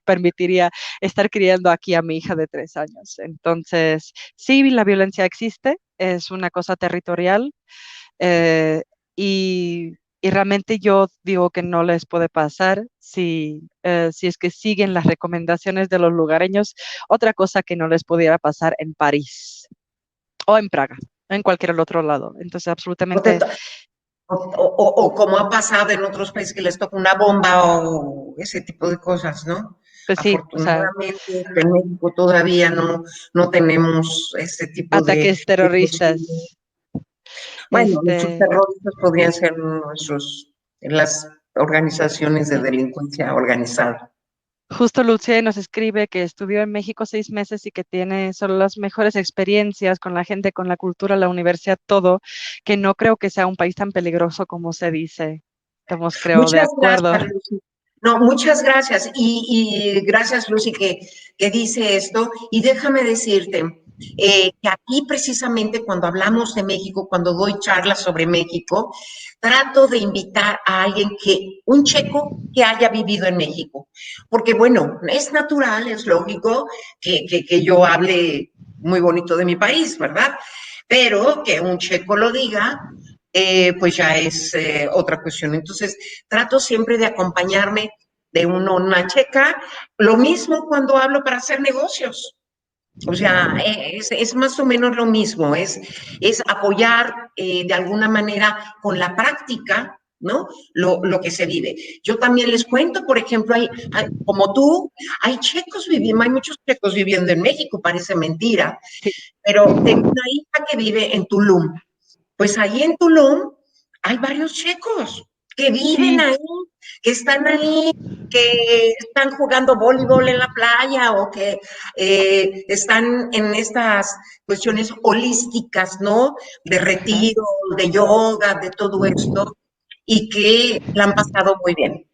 permitiría estar criando aquí a mi hija de 3 años. Entonces, sí, la violencia existe, es una cosa territorial, eh, y realmente yo digo que no les puede pasar si es que siguen las recomendaciones de los lugareños. Otra cosa que no les pudiera pasar en París o en Praga, en cualquier otro lado. Entonces, O, te absolutamente, o como ha pasado en otros países que les toca una bomba o ese tipo de cosas, ¿no? pues sí, o sea, Afortunadamente en México todavía no tenemos ese tipo ataques de terroristas, posibilidades. Bueno, nuestros este, terroristas podrían ser las organizaciones de delincuencia organizada. justo Lucía nos escribe que estudió en México 6 meses y que tiene solo las mejores experiencias con la gente, con la cultura, la universidad, todo, que no creo que sea un país tan peligroso como se dice. Estamos, creo, de Muchas acuerdo. gracias, Lucy. No, muchas gracias. Y gracias, Lucy, que dice esto. Y déjame decirte que aquí precisamente cuando hablamos de México, cuando doy charlas sobre México, trato de invitar a alguien un checo que haya vivido en México. Porque bueno, es natural, es lógico que yo hable muy bonito de mi país, ¿verdad? Pero que un checo lo diga, pues ya es otra cuestión. Entonces, trato siempre de acompañarme de una checa, lo mismo cuando hablo para hacer negocios. O sea, es más o menos lo mismo, es apoyar de alguna manera con la práctica, ¿no? Lo que se vive. Yo también les cuento, por ejemplo, como tú, hay muchos checos viviendo en México, parece mentira, Sí, pero tengo una hija que vive en Tulum. Pues ahí en Tulum hay varios checos que viven sí, ahí, que están ahí, que están jugando voleibol en la playa o que están en estas cuestiones holísticas, ¿no? De ajá. retiro, de yoga, de todo esto, y que la han pasado muy bien.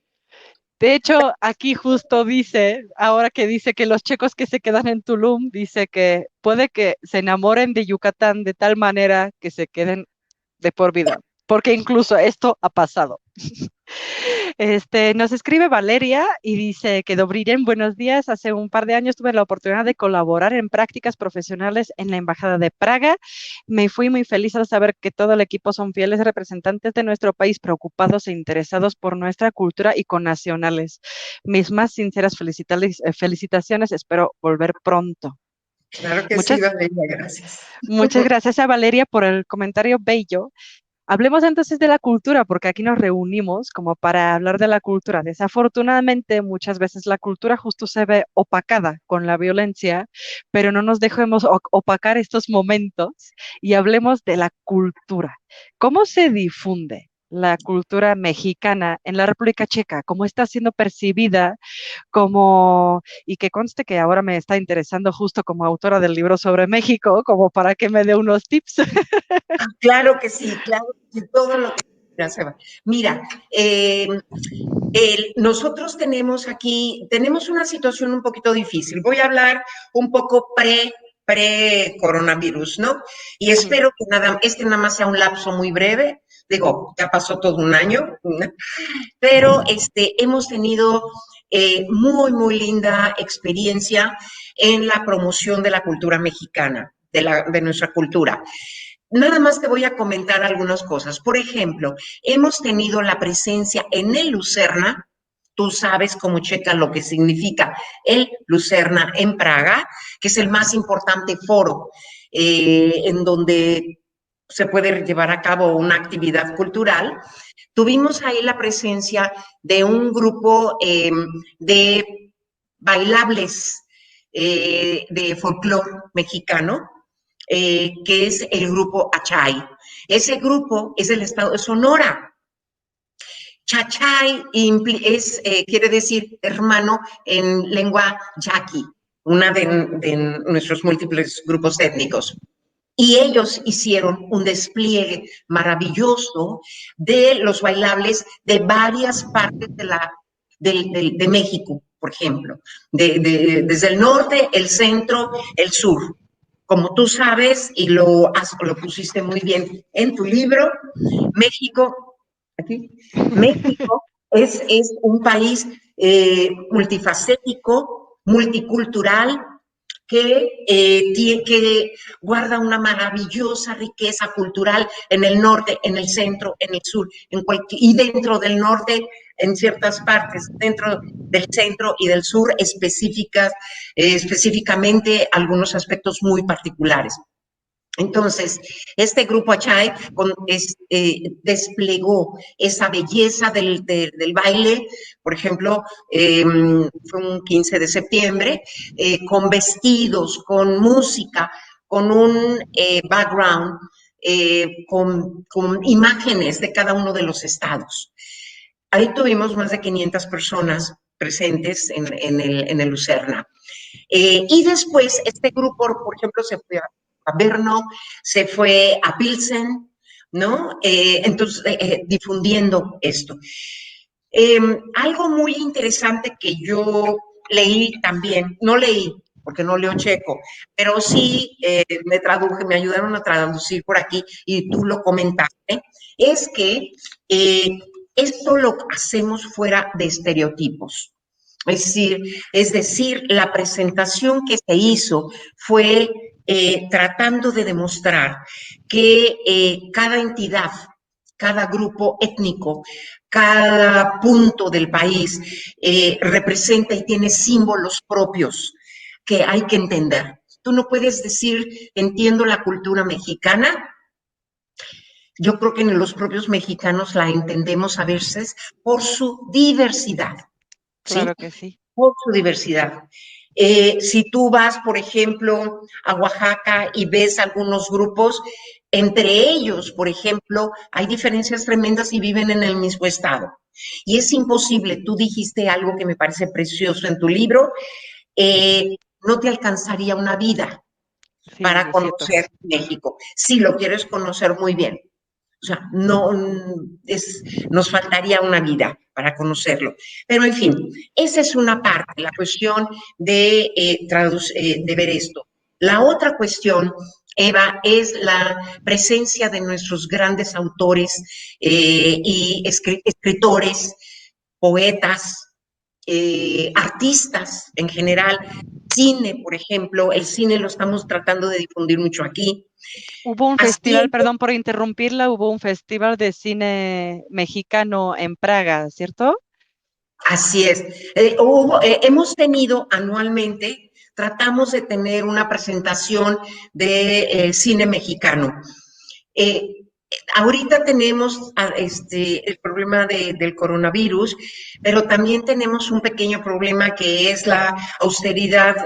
De hecho, aquí justo dice, ahora que dice que los checos que se quedan en Tulum, dice que puede que se enamoren de Yucatán de tal manera que se queden de por vida, porque incluso esto ha pasado. Nos escribe Valeria y dice que Dobriren, buenos días. Hace un par de años tuve la oportunidad de colaborar en prácticas profesionales en la Embajada de Praga. Me fui muy feliz al saber que todo el equipo son fieles representantes de nuestro país, preocupados e interesados por nuestra cultura y connacionales. Mis más sinceras felicitaciones. Espero volver pronto. Claro que sí, Muchas, Valeria, gracias. muchas gracias a Valeria por el comentario bello. Hablemos entonces de la cultura, porque aquí nos reunimos como para hablar de la cultura. Desafortunadamente, muchas veces la cultura justo se ve opacada con la violencia, pero no nos dejemos opacar estos momentos y hablemos de la cultura. ¿Cómo se difunde la cultura mexicana en la República Checa? ¿Cómo está siendo percibida? Como, y que conste que ahora me está interesando justo como autora del libro sobre México, como para que me dé unos tips. Claro que sí, todo lo que se va. Mira, nosotros tenemos una situación un poquito difícil. Voy a hablar un poco pre-coronavirus, ¿no? Y Ujú. espero que nada más sea un lapso muy breve. Digo, ya pasó todo un año, ¿no? Pero hemos tenido muy, muy linda experiencia en la promoción de la cultura mexicana, de nuestra cultura. Nada más te voy a comentar algunas cosas. Por ejemplo, hemos tenido la presencia en el Lucerna. Tú sabes cómo checa lo que significa el Lucerna en Praga, que es el más importante foro en donde se puede llevar a cabo una actividad cultural. Tuvimos ahí la presencia de un grupo de bailables de folclore mexicano, que es el grupo Achay. Ese grupo es del estado de Sonora. Chachay quiere decir hermano en lengua yaqui, una de nuestros múltiples grupos étnicos. Y ellos hicieron un despliegue maravilloso de los bailables de varias partes de México, por ejemplo, desde el norte, el centro, el sur. Como tú sabes, y lo pusiste muy bien en tu libro, México, aquí, México es un país multifacético, multicultural, que guarda una maravillosa riqueza cultural en el norte, en el centro, en el sur, y dentro del norte, en ciertas partes, dentro del centro y del sur, específicamente algunos aspectos muy particulares. Entonces, este grupo Achay desplegó esa belleza del baile, por ejemplo, fue un 15 de septiembre, con vestidos, con música, con un background, con imágenes de cada uno de los estados. Ahí tuvimos más de 500 personas presentes en el Lucerna. Y después este grupo, por ejemplo, se fue a Brno, se fue a Pilsen, ¿no? Entonces, difundiendo esto. Algo muy interesante que yo leí también, no leí, porque no leo checo, pero sí me ayudaron a traducir por aquí y tú lo comentaste, es que eh, esto lo hacemos fuera de estereotipos. Es decir, la presentación que se hizo fue tratando de demostrar que cada entidad cada grupo étnico, cada punto del país representa y tiene símbolos propios que hay que entender. Tú no puedes decir, entiendo la cultura mexicana. Yo creo que los propios mexicanos la entendemos a veces por su diversidad, ¿sí? Claro que sí. Por su diversidad. Si tú vas, por ejemplo, a Oaxaca y ves algunos grupos, entre ellos, por ejemplo, hay diferencias tremendas y viven en el mismo estado. Y es imposible, tú dijiste algo que me parece precioso en tu libro, no te alcanzaría una vida Sí, para es cierto. conocer México, si lo quieres conocer muy bien. O sea, no nos faltaría una vida para conocerlo. Pero en fin, esa es una parte, la cuestión de ver esto. La otra cuestión, Eva, es la presencia de nuestros grandes autores y escritores, poetas, artistas en general. Cine, por ejemplo, el cine lo estamos tratando de difundir mucho aquí. Hubo un festival, Haciendo perdón por interrumpirla, hubo un festival de cine mexicano en Praga, ¿cierto? Así es. Hemos tenido anualmente, tratamos de tener una presentación de cine mexicano. Eh, Ahorita tenemos el problema del coronavirus, pero también tenemos un pequeño problema que es la austeridad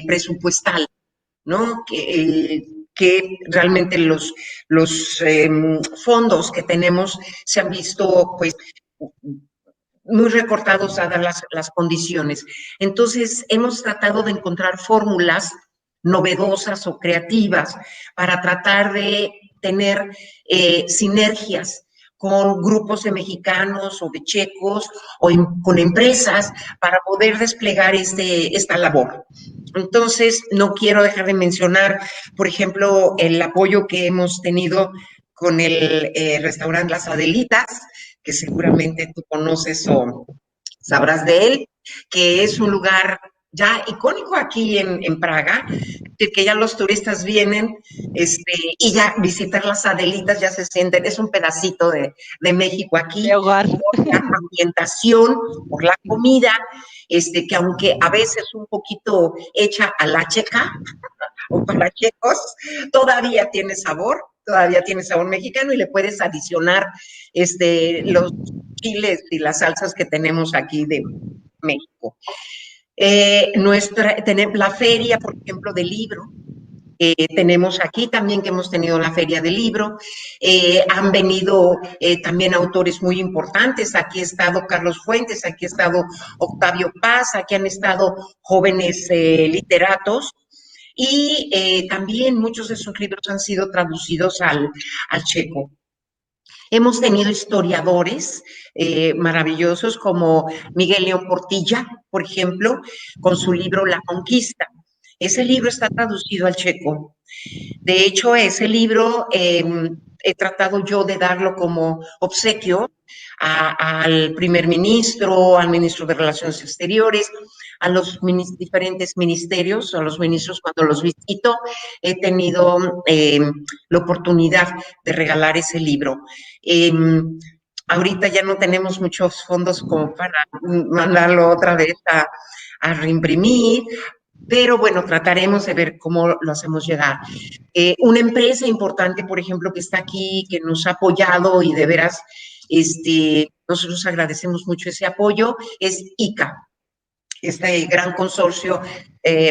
presupuestal, ¿no? Que realmente los fondos que tenemos se han visto, pues, muy recortados dadas las condiciones. Entonces, hemos tratado de encontrar fórmulas novedosas o creativas para tratar de tener sinergias con grupos de mexicanos o de checos o con empresas para poder desplegar esta labor. Entonces, no quiero dejar de mencionar, por ejemplo, el apoyo que hemos tenido con el restaurante Las Adelitas, que seguramente tú conoces o sabrás de él, que es un lugar ya icónico aquí en Praga, que ya los turistas vienen y ya visitar las Adelitas, ya se sienten, es un pedacito de México De aquí, hogar. por la ambientación, por la comida, que aunque a veces un poquito hecha a la checa, o para checos, todavía tiene sabor mexicano y le puedes adicionar los chiles y las salsas que tenemos aquí de México. Tenemos la feria, por ejemplo, del libro. Tenemos aquí también que hemos tenido la feria del libro. Han venido también autores muy importantes. Aquí ha estado Carlos Fuentes, aquí ha estado Octavio Paz, aquí han estado jóvenes literatos y también muchos de sus libros han sido traducidos al checo. Hemos tenido historiadores maravillosos como Miguel León Portilla, por ejemplo, con su libro La Conquista. Ese libro está traducido al checo. De hecho, ese libro he tratado yo de darlo como obsequio al primer ministro, al ministro de Relaciones Exteriores, a los diferentes ministerios, a los ministros cuando los visito, he tenido la oportunidad de regalar ese libro. Eh, Ahorita ya no tenemos muchos fondos como para mandarlo otra vez a reimprimir, pero bueno, trataremos de ver cómo lo hacemos llegar. Una empresa importante, por ejemplo, que está aquí, que nos ha apoyado y de veras, nosotros agradecemos mucho ese apoyo, es ICA, este gran consorcio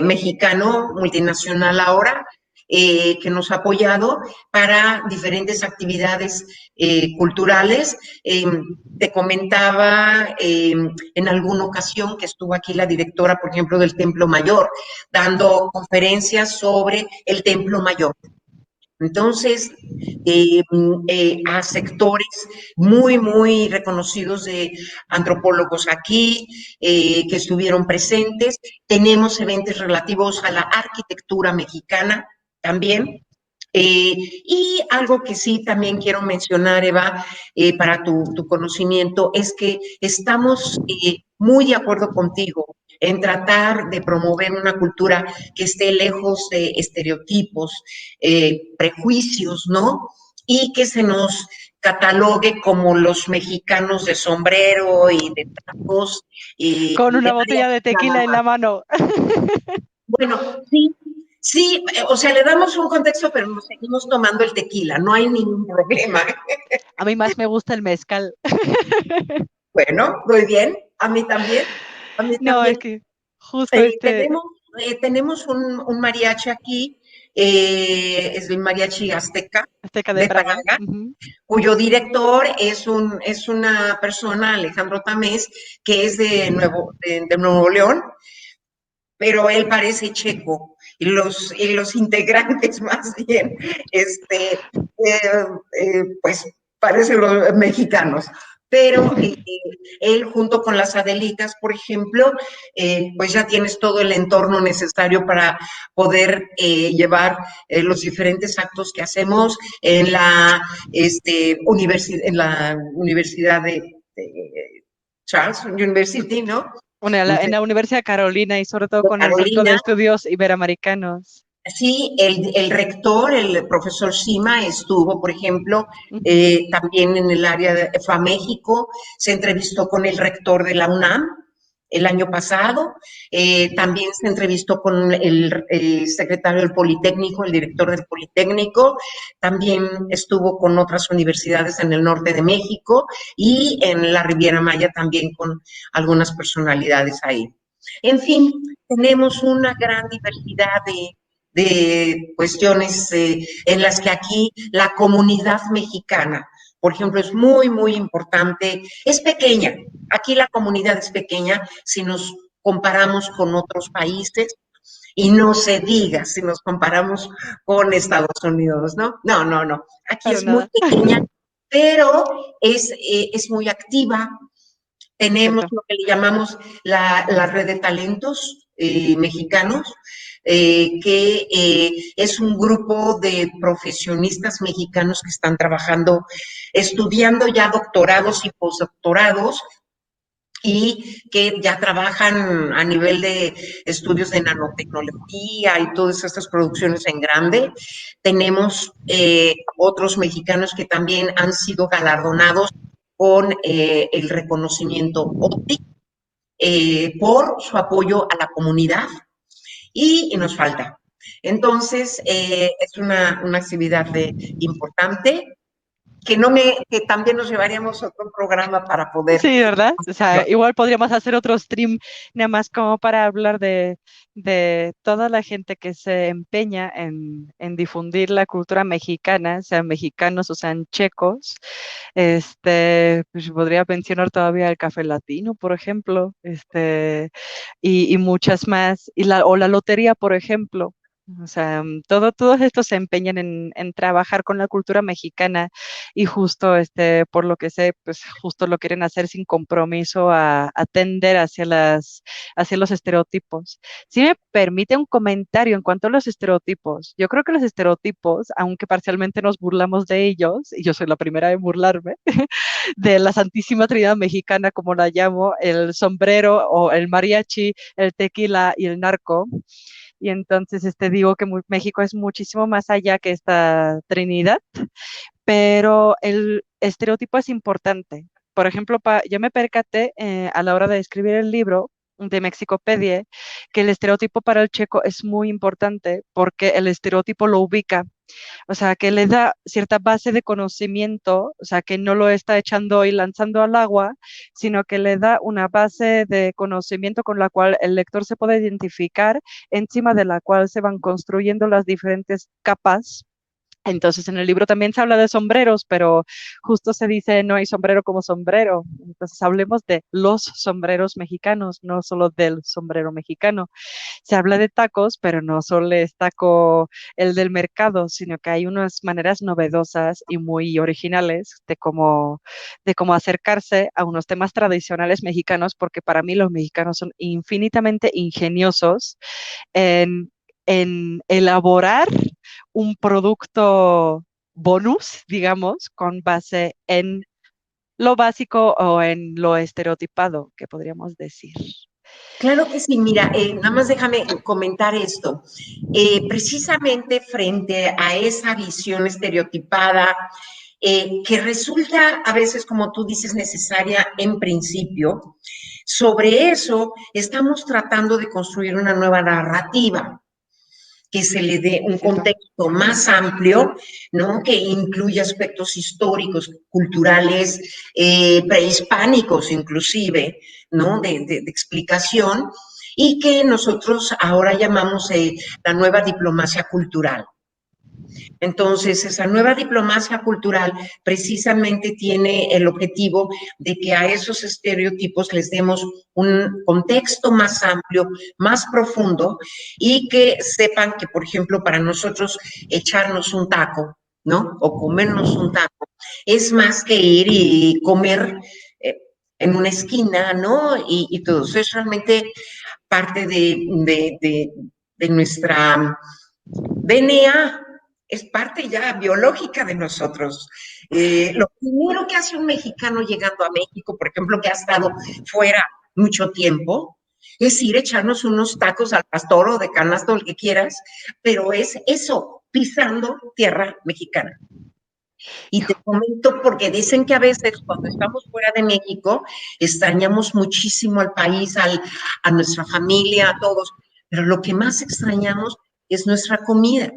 mexicano, multinacional ahora, que nos ha apoyado para diferentes actividades culturales. Te comentaba en alguna ocasión que estuvo aquí la directora, por ejemplo, del Templo Mayor, dando conferencias sobre el Templo Mayor. Entonces, a sectores muy, muy reconocidos de antropólogos aquí que estuvieron presentes. Tenemos eventos relativos a la arquitectura mexicana también. Y algo que sí también quiero mencionar, Eva, para tu conocimiento, es que estamos muy de acuerdo contigo en tratar de promover una cultura que esté lejos de estereotipos, prejuicios, ¿no? Y que catalogue como los mexicanos de sombrero y de tacos y Con de una botella de mariachi nada tequila en más. la mano. Bueno, sí, sí, o sea, le damos un contexto, pero nos seguimos tomando el tequila, no hay ningún problema. A mí más me gusta el mezcal. Bueno, muy bien, a mí también, a mí No, también. es que justo Eh, tenemos tenemos un mariachi aquí, es el mariachi Azteca Azteca de de Praga. Praga, Ujú. cuyo director es una persona, Alejandro Tamés, que es de Nuevo León, pero él parece checo y los integrantes más bien, pues parecen los mexicanos. Pero él junto con las Adelitas, por ejemplo, pues ya tienes todo el entorno necesario para poder llevar los diferentes actos que hacemos en en la Universidad de Charles University, ¿no? Bueno, en la Universidad de Carolina y sobre todo De con el Centro de Carolina. Estudios Iberoamericanos. Sí, el rector, el profesor Sima, estuvo, por ejemplo, Ujú. también en el área fue a México, se entrevistó con el rector de la UNAM el año pasado, también se entrevistó con el secretario del Politécnico, el director del Politécnico, también estuvo con otras universidades en el norte de México y en la Riviera Maya también con algunas personalidades ahí. En fin, tenemos una gran diversidad de cuestiones en las que aquí la comunidad mexicana, por ejemplo, es muy, muy importante, es pequeña, aquí la comunidad es pequeña si nos comparamos con otros países y no se diga si nos comparamos con Estados Unidos, ¿no? No, no, no, aquí Para es muy nada. pequeña, pero es muy activa. Es Tenemos cierto. lo que le llamamos la red de talentos mexicanos, que es un grupo de profesionistas mexicanos que están trabajando, estudiando ya doctorados y postdoctorados y que ya trabajan a nivel de estudios de nanotecnología y todas estas producciones en grande. Tenemos otros mexicanos que también han sido galardonados con el reconocimiento OTI por su apoyo a la comunidad y nos falta. Entonces, es una actividad importante que, que también nos llevaríamos a otro programa para poder. Sí, ¿verdad? O sea, igual podríamos hacer otro stream nada más como para hablar de toda la gente que se empeña en difundir la cultura mexicana, sean mexicanos o sean checos. Pues podría mencionar todavía el Café Latino, por ejemplo, y muchas más, o la lotería, por ejemplo. O sea, todos estos se empeñan en trabajar con la cultura mexicana y justo, por lo que sé, pues justo lo quieren hacer sin compromiso a atender hacia los estereotipos. Si me permite un comentario en cuanto a los estereotipos, yo creo que los estereotipos, aunque parcialmente nos burlamos de ellos, y yo soy la primera en burlarme, de la Santísima Trinidad Mexicana, como la llamo, el sombrero o el mariachi, el tequila y el narco. Y entonces digo que México es muchísimo más allá que esta Trinidad, pero el estereotipo es importante. Por ejemplo, yo me percaté a la hora de escribir el libro de Mexicopedie que el estereotipo para el checo es muy importante porque el estereotipo lo ubica, o sea, que le da cierta base de conocimiento, o sea, que no lo está echando y lanzando al agua, sino que le da una base de conocimiento con la cual el lector se puede identificar, encima de la cual se van construyendo las diferentes capas. Entonces, en el libro también se habla de sombreros, pero justo se dice no hay sombrero como sombrero. Entonces, hablemos de los sombreros mexicanos, no solo del sombrero mexicano. Se habla de tacos, pero no solo es taco el del mercado, sino que hay unas maneras novedosas y muy originales de cómo acercarse a unos temas tradicionales mexicanos, porque para mí los mexicanos son infinitamente ingeniosos en elaborar un producto bonus, digamos, con base en lo básico o en lo estereotipado, que podríamos decir. Claro que sí, mira, nada más déjame comentar esto. Precisamente frente a esa visión estereotipada que resulta a veces, como tú dices, necesaria en principio. Sobre eso estamos tratando de construir una nueva narrativa que se le dé un Cierto. contexto más amplio, ¿no? Que incluya aspectos históricos, culturales, prehispánicos inclusive, ¿no? De explicación, y que nosotros ahora llamamos la nueva diplomacia cultural. Entonces, esa nueva diplomacia cultural precisamente tiene el objetivo de que a esos estereotipos les demos un contexto más amplio, más profundo, y que sepan que, por ejemplo, para nosotros echarnos un taco, ¿no? O comernos un taco, es más que ir y comer en una esquina, ¿no? Y todo eso es realmente parte de nuestra DNA, es parte ya biológica de nosotros. Lo primero que hace un mexicano llegando a México, por ejemplo, que ha estado fuera mucho tiempo, es ir a echarnos unos tacos al pastor o de canasto, el que quieras, pero es eso, pisando tierra mexicana. Y te comento porque dicen que a veces cuando estamos fuera de México extrañamos muchísimo al país, a nuestra familia, a todos, pero lo que más extrañamos es nuestra comida.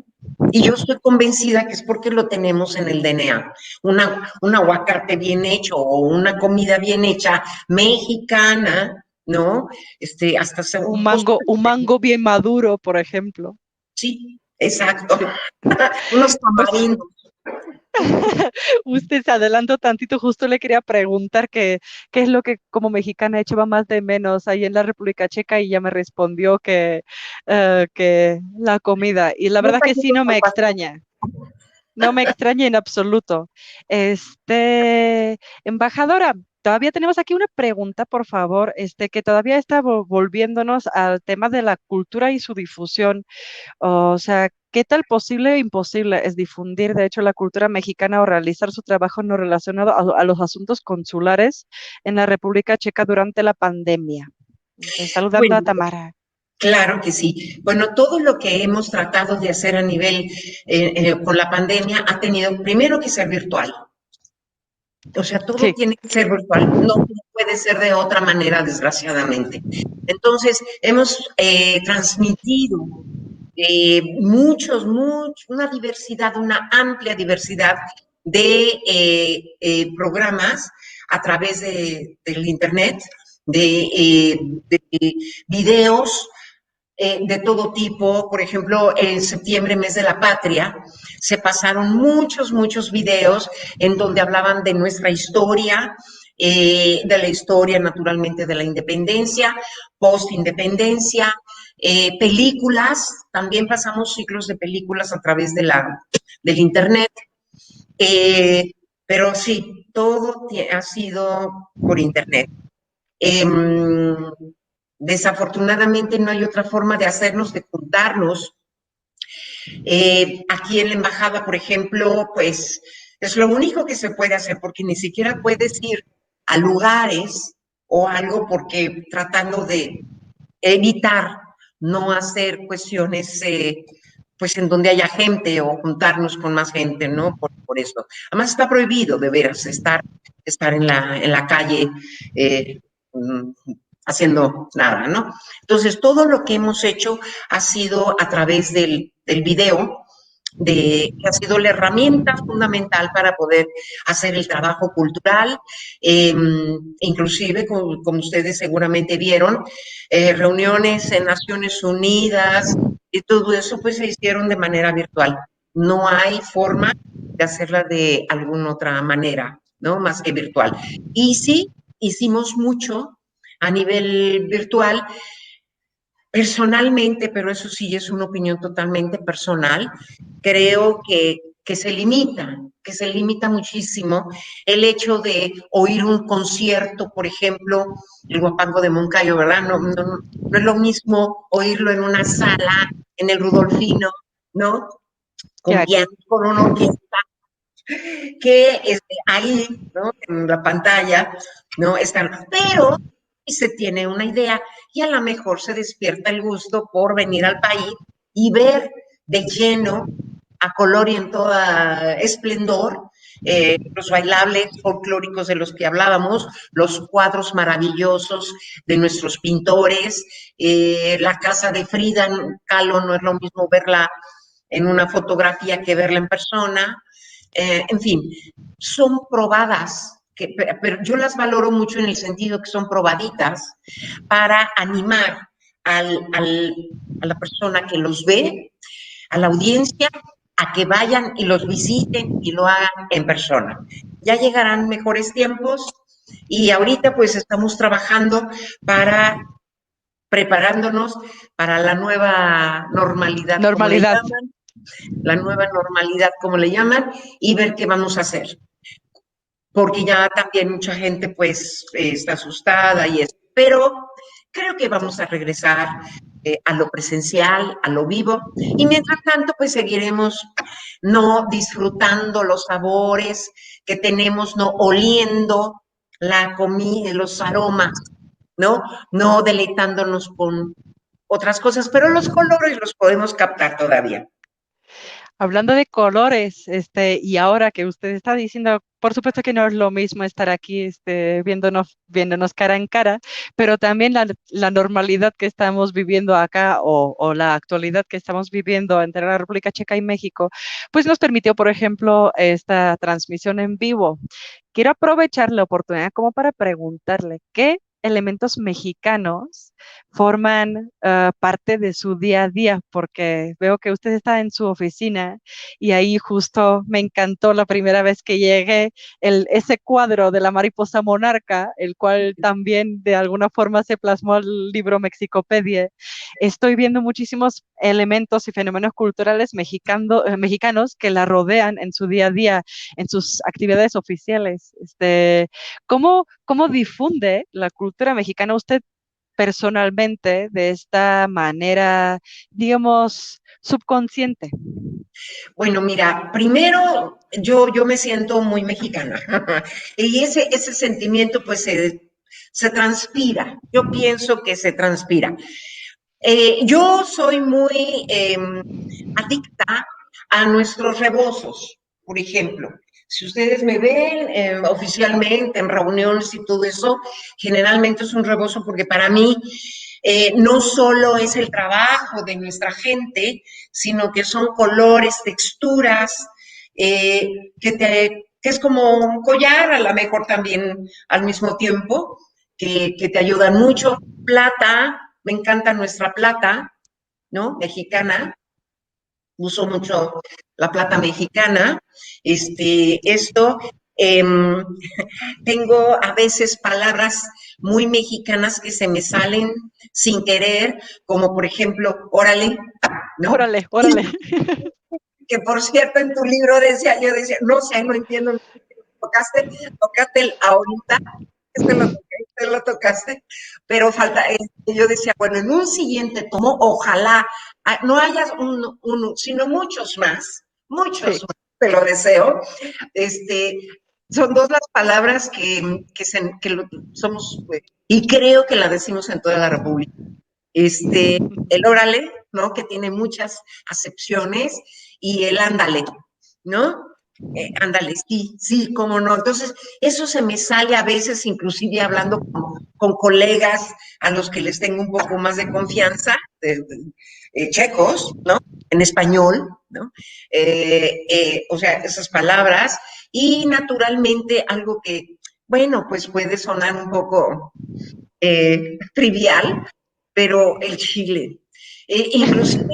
Y yo estoy convencida que es porque lo tenemos en el DNA. Un aguacate bien hecho o una comida bien hecha, mexicana, ¿no? Hasta un postre. Un mango bien maduro, por ejemplo. Sí, exacto. Sí. Unos Pues tamarindos. usted se adelantó tantito, justo le quería preguntar qué es lo que como mexicana echaba más de menos ahí en la República Checa y ya me respondió que la comida. Y la No verdad está que sí, lleno no de me extraña. No me extraña en absoluto. Embajadora, todavía tenemos aquí una pregunta, por favor, que todavía está volviéndonos al tema de la cultura y su difusión. O sea, ¿qué tal posible e imposible es difundir, de hecho, la cultura mexicana o realizar su trabajo no relacionado a los asuntos consulares en la República Checa durante la pandemia? Saludando a Bueno, Tamara. claro que sí. Bueno, todo lo que hemos tratado de hacer a nivel con la pandemia ha tenido primero que ser virtual. O sea, todo Sí. tiene que ser virtual. No puede ser de otra manera, desgraciadamente. Entonces, hemos transmitido una diversidad, una amplia diversidad de programas a través del Internet, de videos de todo tipo. Por ejemplo, en septiembre, mes de la patria, se pasaron muchos videos en donde hablaban de nuestra historia, de la historia naturalmente de la independencia, post-independencia, películas, también pasamos ciclos de películas a través del Internet, eh, pero sí, todo ha sido por Internet. Eh, Desafortunadamente no hay otra forma de hacernos, de juntarnos. Aquí en la embajada, por ejemplo, pues es lo único que se puede hacer porque ni siquiera puedes ir a lugares o algo porque tratando de evitar no hacer cuestiones pues en donde haya gente o juntarnos con más gente, ¿no? Por eso. Además está prohibido de veras estar en la calle eh, haciendo nada, ¿no? Entonces, todo lo que hemos hecho ha sido a través del video, que ha sido la herramienta fundamental para poder hacer el trabajo cultural, inclusive, como ustedes seguramente vieron, reuniones en Naciones Unidas y todo eso pues se hicieron de manera virtual. No hay forma de hacerla de alguna otra manera, ¿no? Más que virtual. Y sí, hicimos mucho a nivel virtual. Personalmente, pero eso sí es una opinión totalmente personal, creo que se limita muchísimo el hecho de oír un concierto, por ejemplo, el Guapango de Moncayo, ¿verdad? No es lo mismo oírlo en una sala, en el Rudolfino, ¿no? Que Con piano, aquí. con una orquesta, que ahí, ¿no? En la pantalla, ¿no? Están, pero se tiene una idea y a lo mejor se despierta el gusto por venir al país y ver de lleno, a color y en toda esplendor, los bailables folclóricos de los que hablábamos, los cuadros maravillosos de nuestros pintores, la casa de Frida Kahlo, no es lo mismo verla en una fotografía que verla en persona, en fin, son probadas, pero yo las valoro mucho en el sentido que son probaditas para animar a la persona que los ve, a la audiencia, a que vayan y los visiten y lo hagan en persona. Ya llegarán mejores tiempos y ahorita pues estamos trabajando para preparándonos para la nueva normalidad, como le Normalidad. llaman, la nueva normalidad, como le llaman, y ver qué vamos a hacer. Porque ya también mucha gente pues está asustada y eso. Pero creo que vamos a regresar a lo presencial, a lo vivo, y mientras tanto pues seguiremos no disfrutando los sabores que tenemos, no oliendo la comida, los aromas, ¿no? No deleitándonos con otras cosas, pero los colores los podemos captar todavía. Hablando de colores, y ahora que usted está diciendo, por supuesto que no es lo mismo estar aquí, viéndonos cara en cara, pero también la normalidad que estamos viviendo acá o la actualidad que estamos viviendo entre la República Checa y México, pues nos permitió, por ejemplo, esta transmisión en vivo. Quiero aprovechar la oportunidad como para preguntarle, ¿qué elementos mexicanos forman parte de su día a día? Porque veo que usted está en su oficina y ahí justo me encantó la primera vez que llegué ese cuadro de la mariposa monarca, el cual también de alguna forma se plasmó al libro Mexicopedia. Estoy viendo muchísimos elementos y fenómenos culturales mexicanos que la rodean en su día a día, en sus actividades oficiales. ¿Cómo difunde la cultura mexicana usted personalmente de esta manera, digamos, subconsciente? Bueno, mira, primero yo me siento muy mexicana y ese sentimiento pues se transpira, yo pienso que se transpira. Yo soy muy adicta a nuestros rebozos, por ejemplo. Si ustedes me ven oficialmente en reuniones y todo eso, generalmente es un rebozo porque para mí no solo es el trabajo de nuestra gente, sino que son colores, texturas, que es como un collar, a lo mejor también al mismo tiempo, que te ayudan mucho. Plata, me encanta nuestra plata, ¿no? Mexicana, uso mucho la plata mexicana. Esto, eh, tengo a veces palabras muy mexicanas que se me salen sin querer, como por ejemplo, órale, ¿no? Órale, órale. Que por cierto en tu libro decía, yo decía, no sé, no entiendo, tocaste el ahorita, este lo tocaste, pero falta, yo decía, bueno, en un siguiente tomo, ojalá no hayas sino muchos Sí. más, te lo deseo. Este, son dos las palabras somos, y creo que la decimos en toda la República. El órale, ¿no? Que tiene muchas acepciones, y el ándale, ¿no? Ándale, sí, sí, cómo no. Entonces, eso se me sale a veces, inclusive hablando con colegas a los que les tengo un poco más de confianza, checos, ¿no? En español, ¿no? O sea, esas palabras, y naturalmente algo que, bueno, pues puede sonar un poco trivial, pero el chile. Inclusive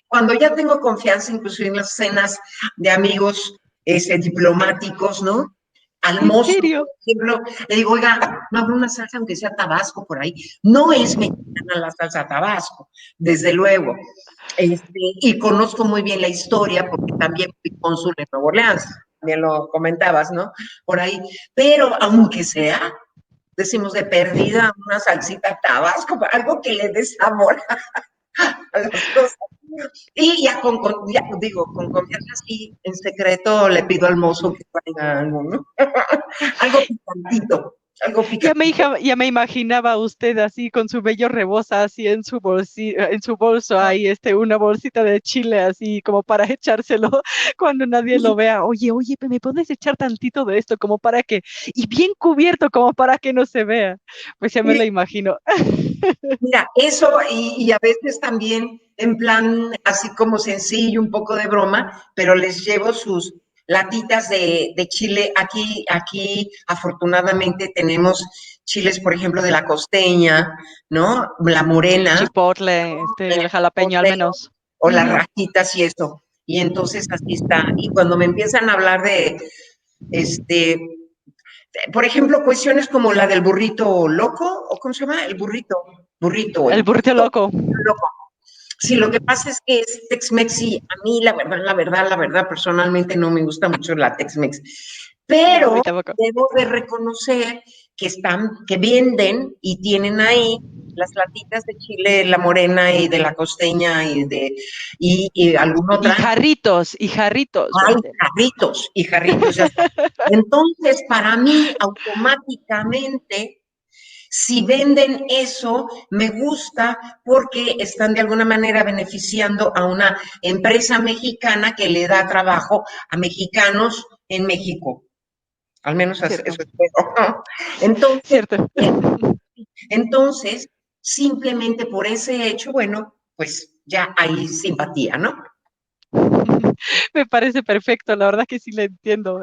cuando ya tengo confianza, inclusive en las cenas de amigos diplomáticos, ¿no? Al ¿En mozo, por serio? ejemplo, le digo, oiga, no habrá una salsa aunque sea tabasco por ahí. No es mexicana la salsa tabasco, desde luego. Y conozco muy bien la historia porque también fui cónsul en Nuevo Orleans, también lo comentabas, ¿no? Por ahí. Pero aunque sea, decimos de perdida una salsita tabasco, algo que le dé sabor a las cosas. Y ya ya digo, con confianza así, en secreto le pido al mozo que traiga algo, ¿no? Algo picantito. algo picantito. Ya me imaginaba usted así con su bello reboza así en su en su bolso, ahí una bolsita de chile así como para echárselo cuando nadie lo vea. Oye, oye, ¿me puedes echar tantito de esto como para que, y bien cubierto como para que no se vea? Pues ya me lo imagino. Mira, eso y a veces también en plan así como sencillo, un poco de broma, pero les llevo sus latitas de chile. Aquí afortunadamente tenemos chiles, por ejemplo, de la costeña, ¿no? La El morena, chipotle, el jalapeño al menos. o las Ujú. rajitas y eso. Y entonces así está. Y cuando me empiezan a hablar de, este, por ejemplo, cuestiones como la del burrito loco, o ¿cómo se llama? El El burrito burrito loco. loco. Sí, lo que pasa es que es Tex-Mex y a mí la verdad, personalmente no me gusta mucho la Tex-Mex. No, a Pero mí tampoco. debo de reconocer que venden y tienen ahí las latitas de chile, la morena y de la costeña y alguna otra. Y jarritos Hay venden. jarritos, ya está. Entonces, para mí, automáticamente, si venden eso, me gusta porque están de alguna manera beneficiando a una empresa mexicana que le da trabajo a mexicanos en México. Al menos eso Cierto, espero. Entonces, cierto. eh, entonces, simplemente por ese hecho, bueno, pues ya hay simpatía, ¿no? Me parece perfecto, la verdad que sí le entiendo.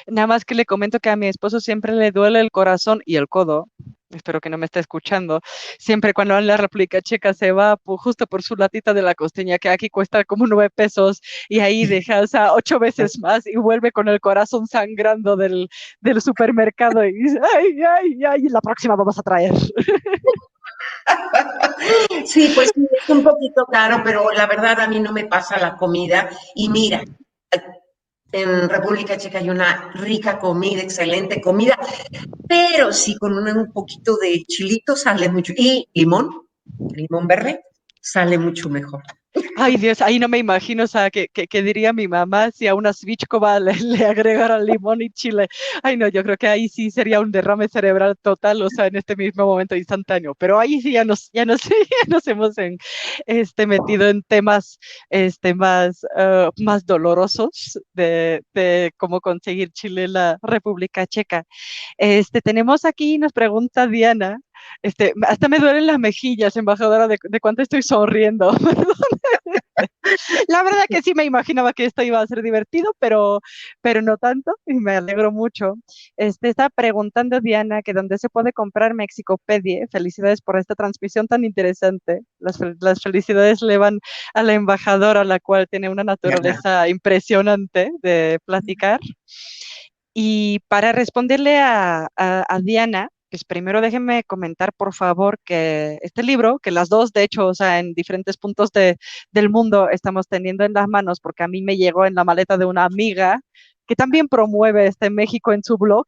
Nada más que le comento que a mi esposo siempre le duele el corazón y el codo. Espero que no me esté escuchando. Siempre cuando en la República Checa se va justo por su latita de la costeña, que aquí cuesta como 9 pesos, y ahí deja, o sea, 8 veces más y vuelve con el corazón sangrando del supermercado y dice, ay, ay, ay, la próxima vamos a traer. Sí, pues sí, es un poquito caro, pero la verdad a mí no me pasa la comida. Y mira, en República Checa hay una rica comida, excelente comida, pero sí con un poquito de chilito sale mucho. Y limón verde, sale mucho mejor. Ay, Dios, ahí no me imagino, o sea, ¿qué diría mi mamá si a una svichkova le agregara limón y chile? Ay, no, yo creo que ahí sí sería un derrame cerebral total, o sea, en este mismo momento instantáneo. Pero ahí sí ya nos hemos metido en temas más dolorosos de cómo conseguir chile en la República Checa. Tenemos aquí, nos pregunta Diana, hasta me duelen las mejillas, embajadora, de cuánto estoy sonriendo. La verdad que sí me imaginaba que esto iba a ser divertido, pero no tanto, y me alegro mucho. Está preguntando Diana que dónde se puede comprar Mexicopedie. Felicidades por esta transmisión tan interesante. Las felicidades le van a la embajadora, la cual tiene una naturaleza impresionante de platicar. Y para responderle a Diana, pues primero déjenme comentar, por favor, que este libro, que las dos, de hecho, o sea, en diferentes puntos del mundo estamos teniendo en las manos, porque a mí me llegó en la maleta de una amiga que también promueve México en su blog.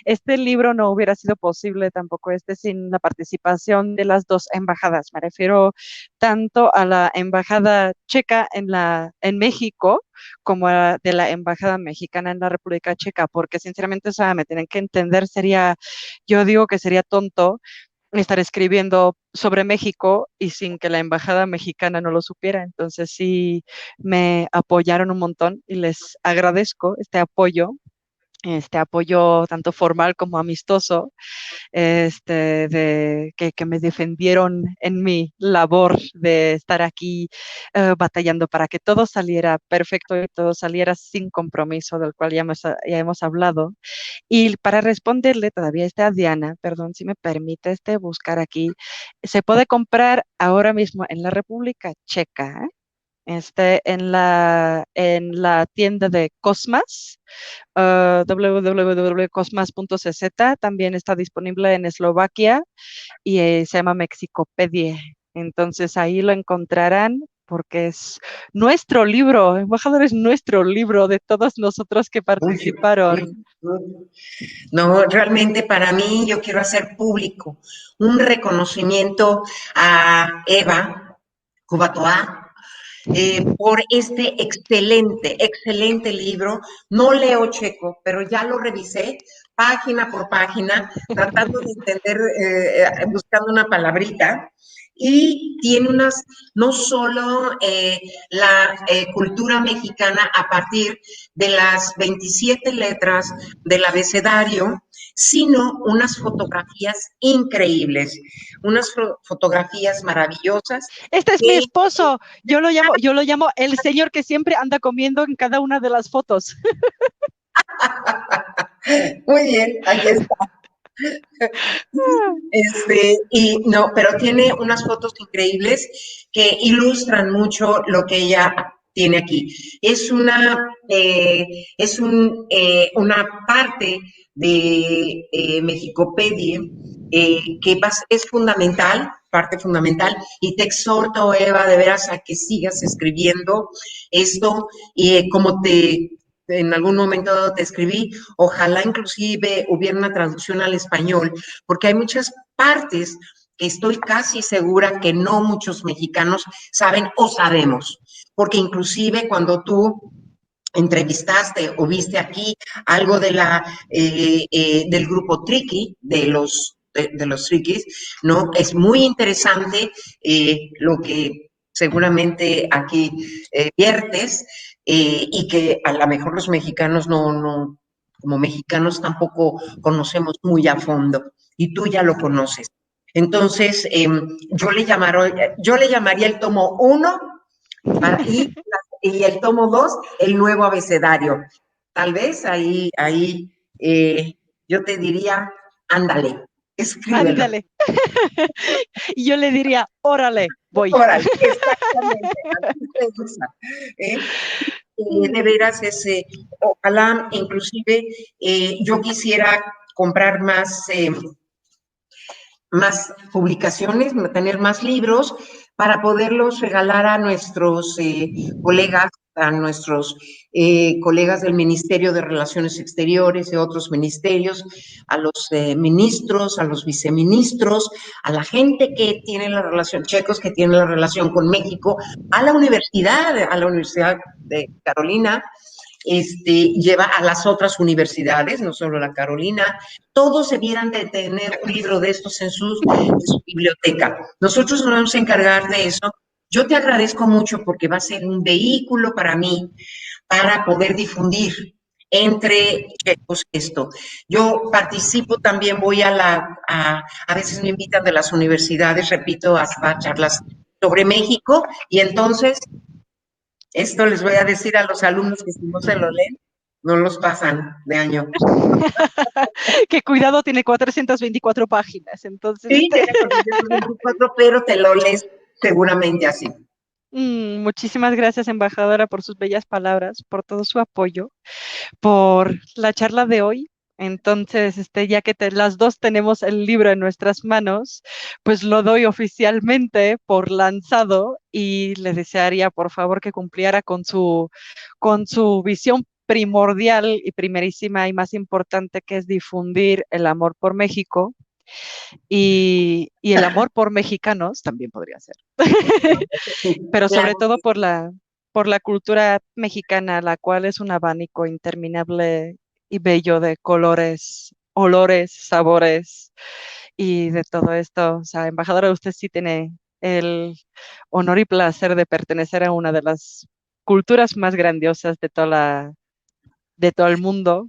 Este libro no hubiera sido posible tampoco sin la participación de las dos embajadas. Me refiero tanto a la embajada checa en México como de la embajada mexicana en la República Checa, porque sinceramente, o sea, me tienen que entender, yo digo que sería tonto estar escribiendo sobre México y sin que la embajada mexicana no lo supiera. Entonces sí me apoyaron un montón y les agradezco este apoyo tanto formal como amistoso, que me defendieron en mi labor de estar aquí batallando para que todo saliera perfecto y todo saliera sin compromiso, del cual ya hemos hablado. Y para responderle, todavía está a Diana, perdón si me permite buscar aquí, se puede comprar ahora mismo en la República Checa, en la tienda de Cosmas, www.cosmas.cz. También está disponible en Eslovaquia y se llama Mexicopedie. Entonces ahí lo encontrarán porque es nuestro libro, Embajador, es nuestro libro de todos nosotros que Uy, participaron. uy, uy. No, realmente para mí yo quiero hacer público un reconocimiento a Eva Cubatoa, por este excelente, excelente libro. No leo checo, pero ya lo revisé página por página, tratando de entender, buscando una palabrita. Y tiene unas, no solo la cultura mexicana a partir de las 27 letras del abecedario, sino unas fotografías increíbles, unas fotografías maravillosas Este es mi que esposo. Yo lo llamo el señor que siempre anda comiendo en cada una de las fotos. muy bien, ahí está. Y no, pero tiene unas fotos increíbles que ilustran mucho lo que ella tiene aquí. Una parte de Mexicopedia que es fundamental, parte fundamental, y te exhorto, Eva, de veras a que sigas escribiendo esto, y como en algún momento te escribí, ojalá inclusive hubiera una traducción al español, porque hay muchas partes que estoy casi segura que no muchos mexicanos saben o sabemos, porque inclusive cuando tú entrevistaste o viste aquí algo del grupo Triqui, de los Triquis, ¿no? Es muy interesante lo que seguramente aquí viertes y que a lo mejor los mexicanos como mexicanos tampoco conocemos muy a fondo y tú ya lo conoces. Entonces, yo le llamaría el tomo uno y el tomo 2 el nuevo abecedario. Tal vez ahí yo te diría, ándale, escríbelo. Ándale. Y yo le diría, órale, voy. Órale, exactamente, así se usa. ¿eh? De veras, ojalá inclusive yo quisiera comprar más publicaciones, tener más libros para poderlos regalar a nuestros colegas, a nuestros colegas del Ministerio de Relaciones Exteriores, de otros ministerios, a los ministros, a los viceministros, a la gente que tiene la relación, checos que tiene la relación con México, a la Universidad de Carolina, lleva a las otras universidades, no solo la Carolina, todos debieran de tener un libro de estos en su biblioteca. Nosotros nos vamos a encargar de eso. Yo te agradezco mucho porque va a ser un vehículo para mí para poder difundir entre checos esto. Yo participo también, a veces me invitan de las universidades, repito, a charlas sobre México y entonces esto les voy a decir a los alumnos que si no se lo leen, no los pasan de año. Que cuidado, tiene 424 páginas. Entonces, Sí, tiene 424, pero te lo lees seguramente así. muchísimas gracias, embajadora, por sus bellas palabras, por todo su apoyo, por la charla de hoy. Entonces, ya que las dos tenemos el libro en nuestras manos, pues lo doy oficialmente por lanzado y le desearía, por favor, que cumpliera con su visión primordial y primerísima y más importante, que es difundir el amor por México y el amor por mexicanos, también podría ser, Sí, pero sobre claro. todo por la cultura mexicana, la cual es un abanico interminable y bello de colores, olores, sabores y de todo esto. O sea, embajadora, usted sí tiene el honor y placer de pertenecer a una de las culturas más grandiosas de todo el mundo.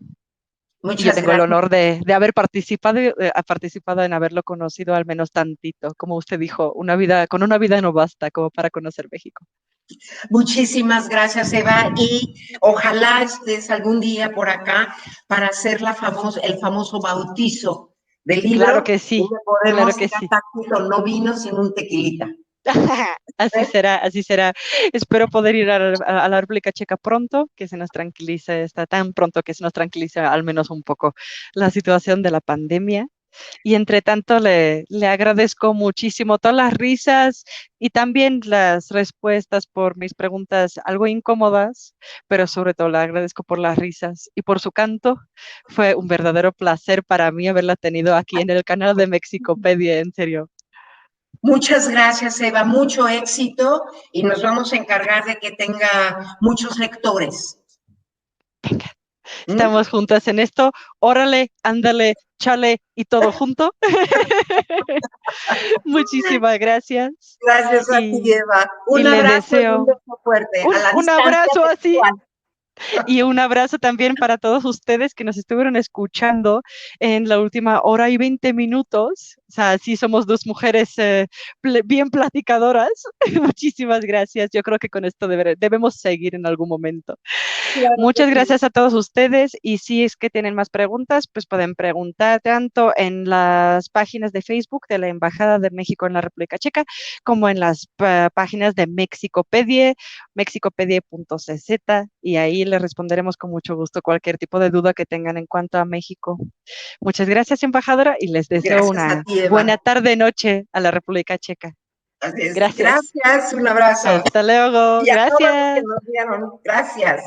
Y yo Muchas tengo el gracias. honor de haber participado en haberlo conocido al menos tantito. Como usted dijo, con una vida no basta como para conocer México. Muchísimas gracias, Eva, y ojalá estés algún día por acá para hacer el famoso bautizo del Claro libro que y sí, le claro podemos que ir a sí. Tácito, no vino sin un tequilita. Así ¿Eh? será, así será. Espero poder ir a la República Checa pronto, que se nos tranquilice, está tan pronto que se nos tranquilice al menos un poco la situación de la pandemia. Y entre tanto, le agradezco muchísimo todas las risas y también las respuestas por mis preguntas algo incómodas, pero sobre todo le agradezco por las risas y por su canto. Fue un verdadero placer para mí haberla tenido aquí en el canal de Mexicopedia, en serio. Muchas gracias, Eva, mucho éxito y nos vamos a encargar de que tenga muchos lectores. Venga, ¿Mm? estamos juntas en esto. Órale, ándale, chale y todo junto. Muchísimas gracias Gracias a ti, y, Eva. y Un les abrazo y un deseo beso fuerte a la un distancia abrazo así. virtual. Y un abrazo también para todos ustedes que nos estuvieron escuchando en la última hora y 20 minutos. O sea, sí somos dos mujeres bien platicadoras. Muchísimas gracias. Yo creo que con esto debemos seguir en algún momento. Claro que Muchas sí. gracias a todos ustedes y si es que tienen más preguntas, pues pueden preguntar tanto en las páginas de Facebook de la Embajada de México en la República Checa como en las páginas de Mexicopedie, mexicopedie.cz y ahí les responderemos con mucho gusto cualquier tipo de duda que tengan en cuanto a México. Muchas gracias, embajadora, y les deseo Gracias a una ti, buena Eva. tarde, noche a la República Checa. Así es. Gracias. Gracias, un abrazo. Hasta luego. Y a todos los que Gracias. nos vieron, gracias.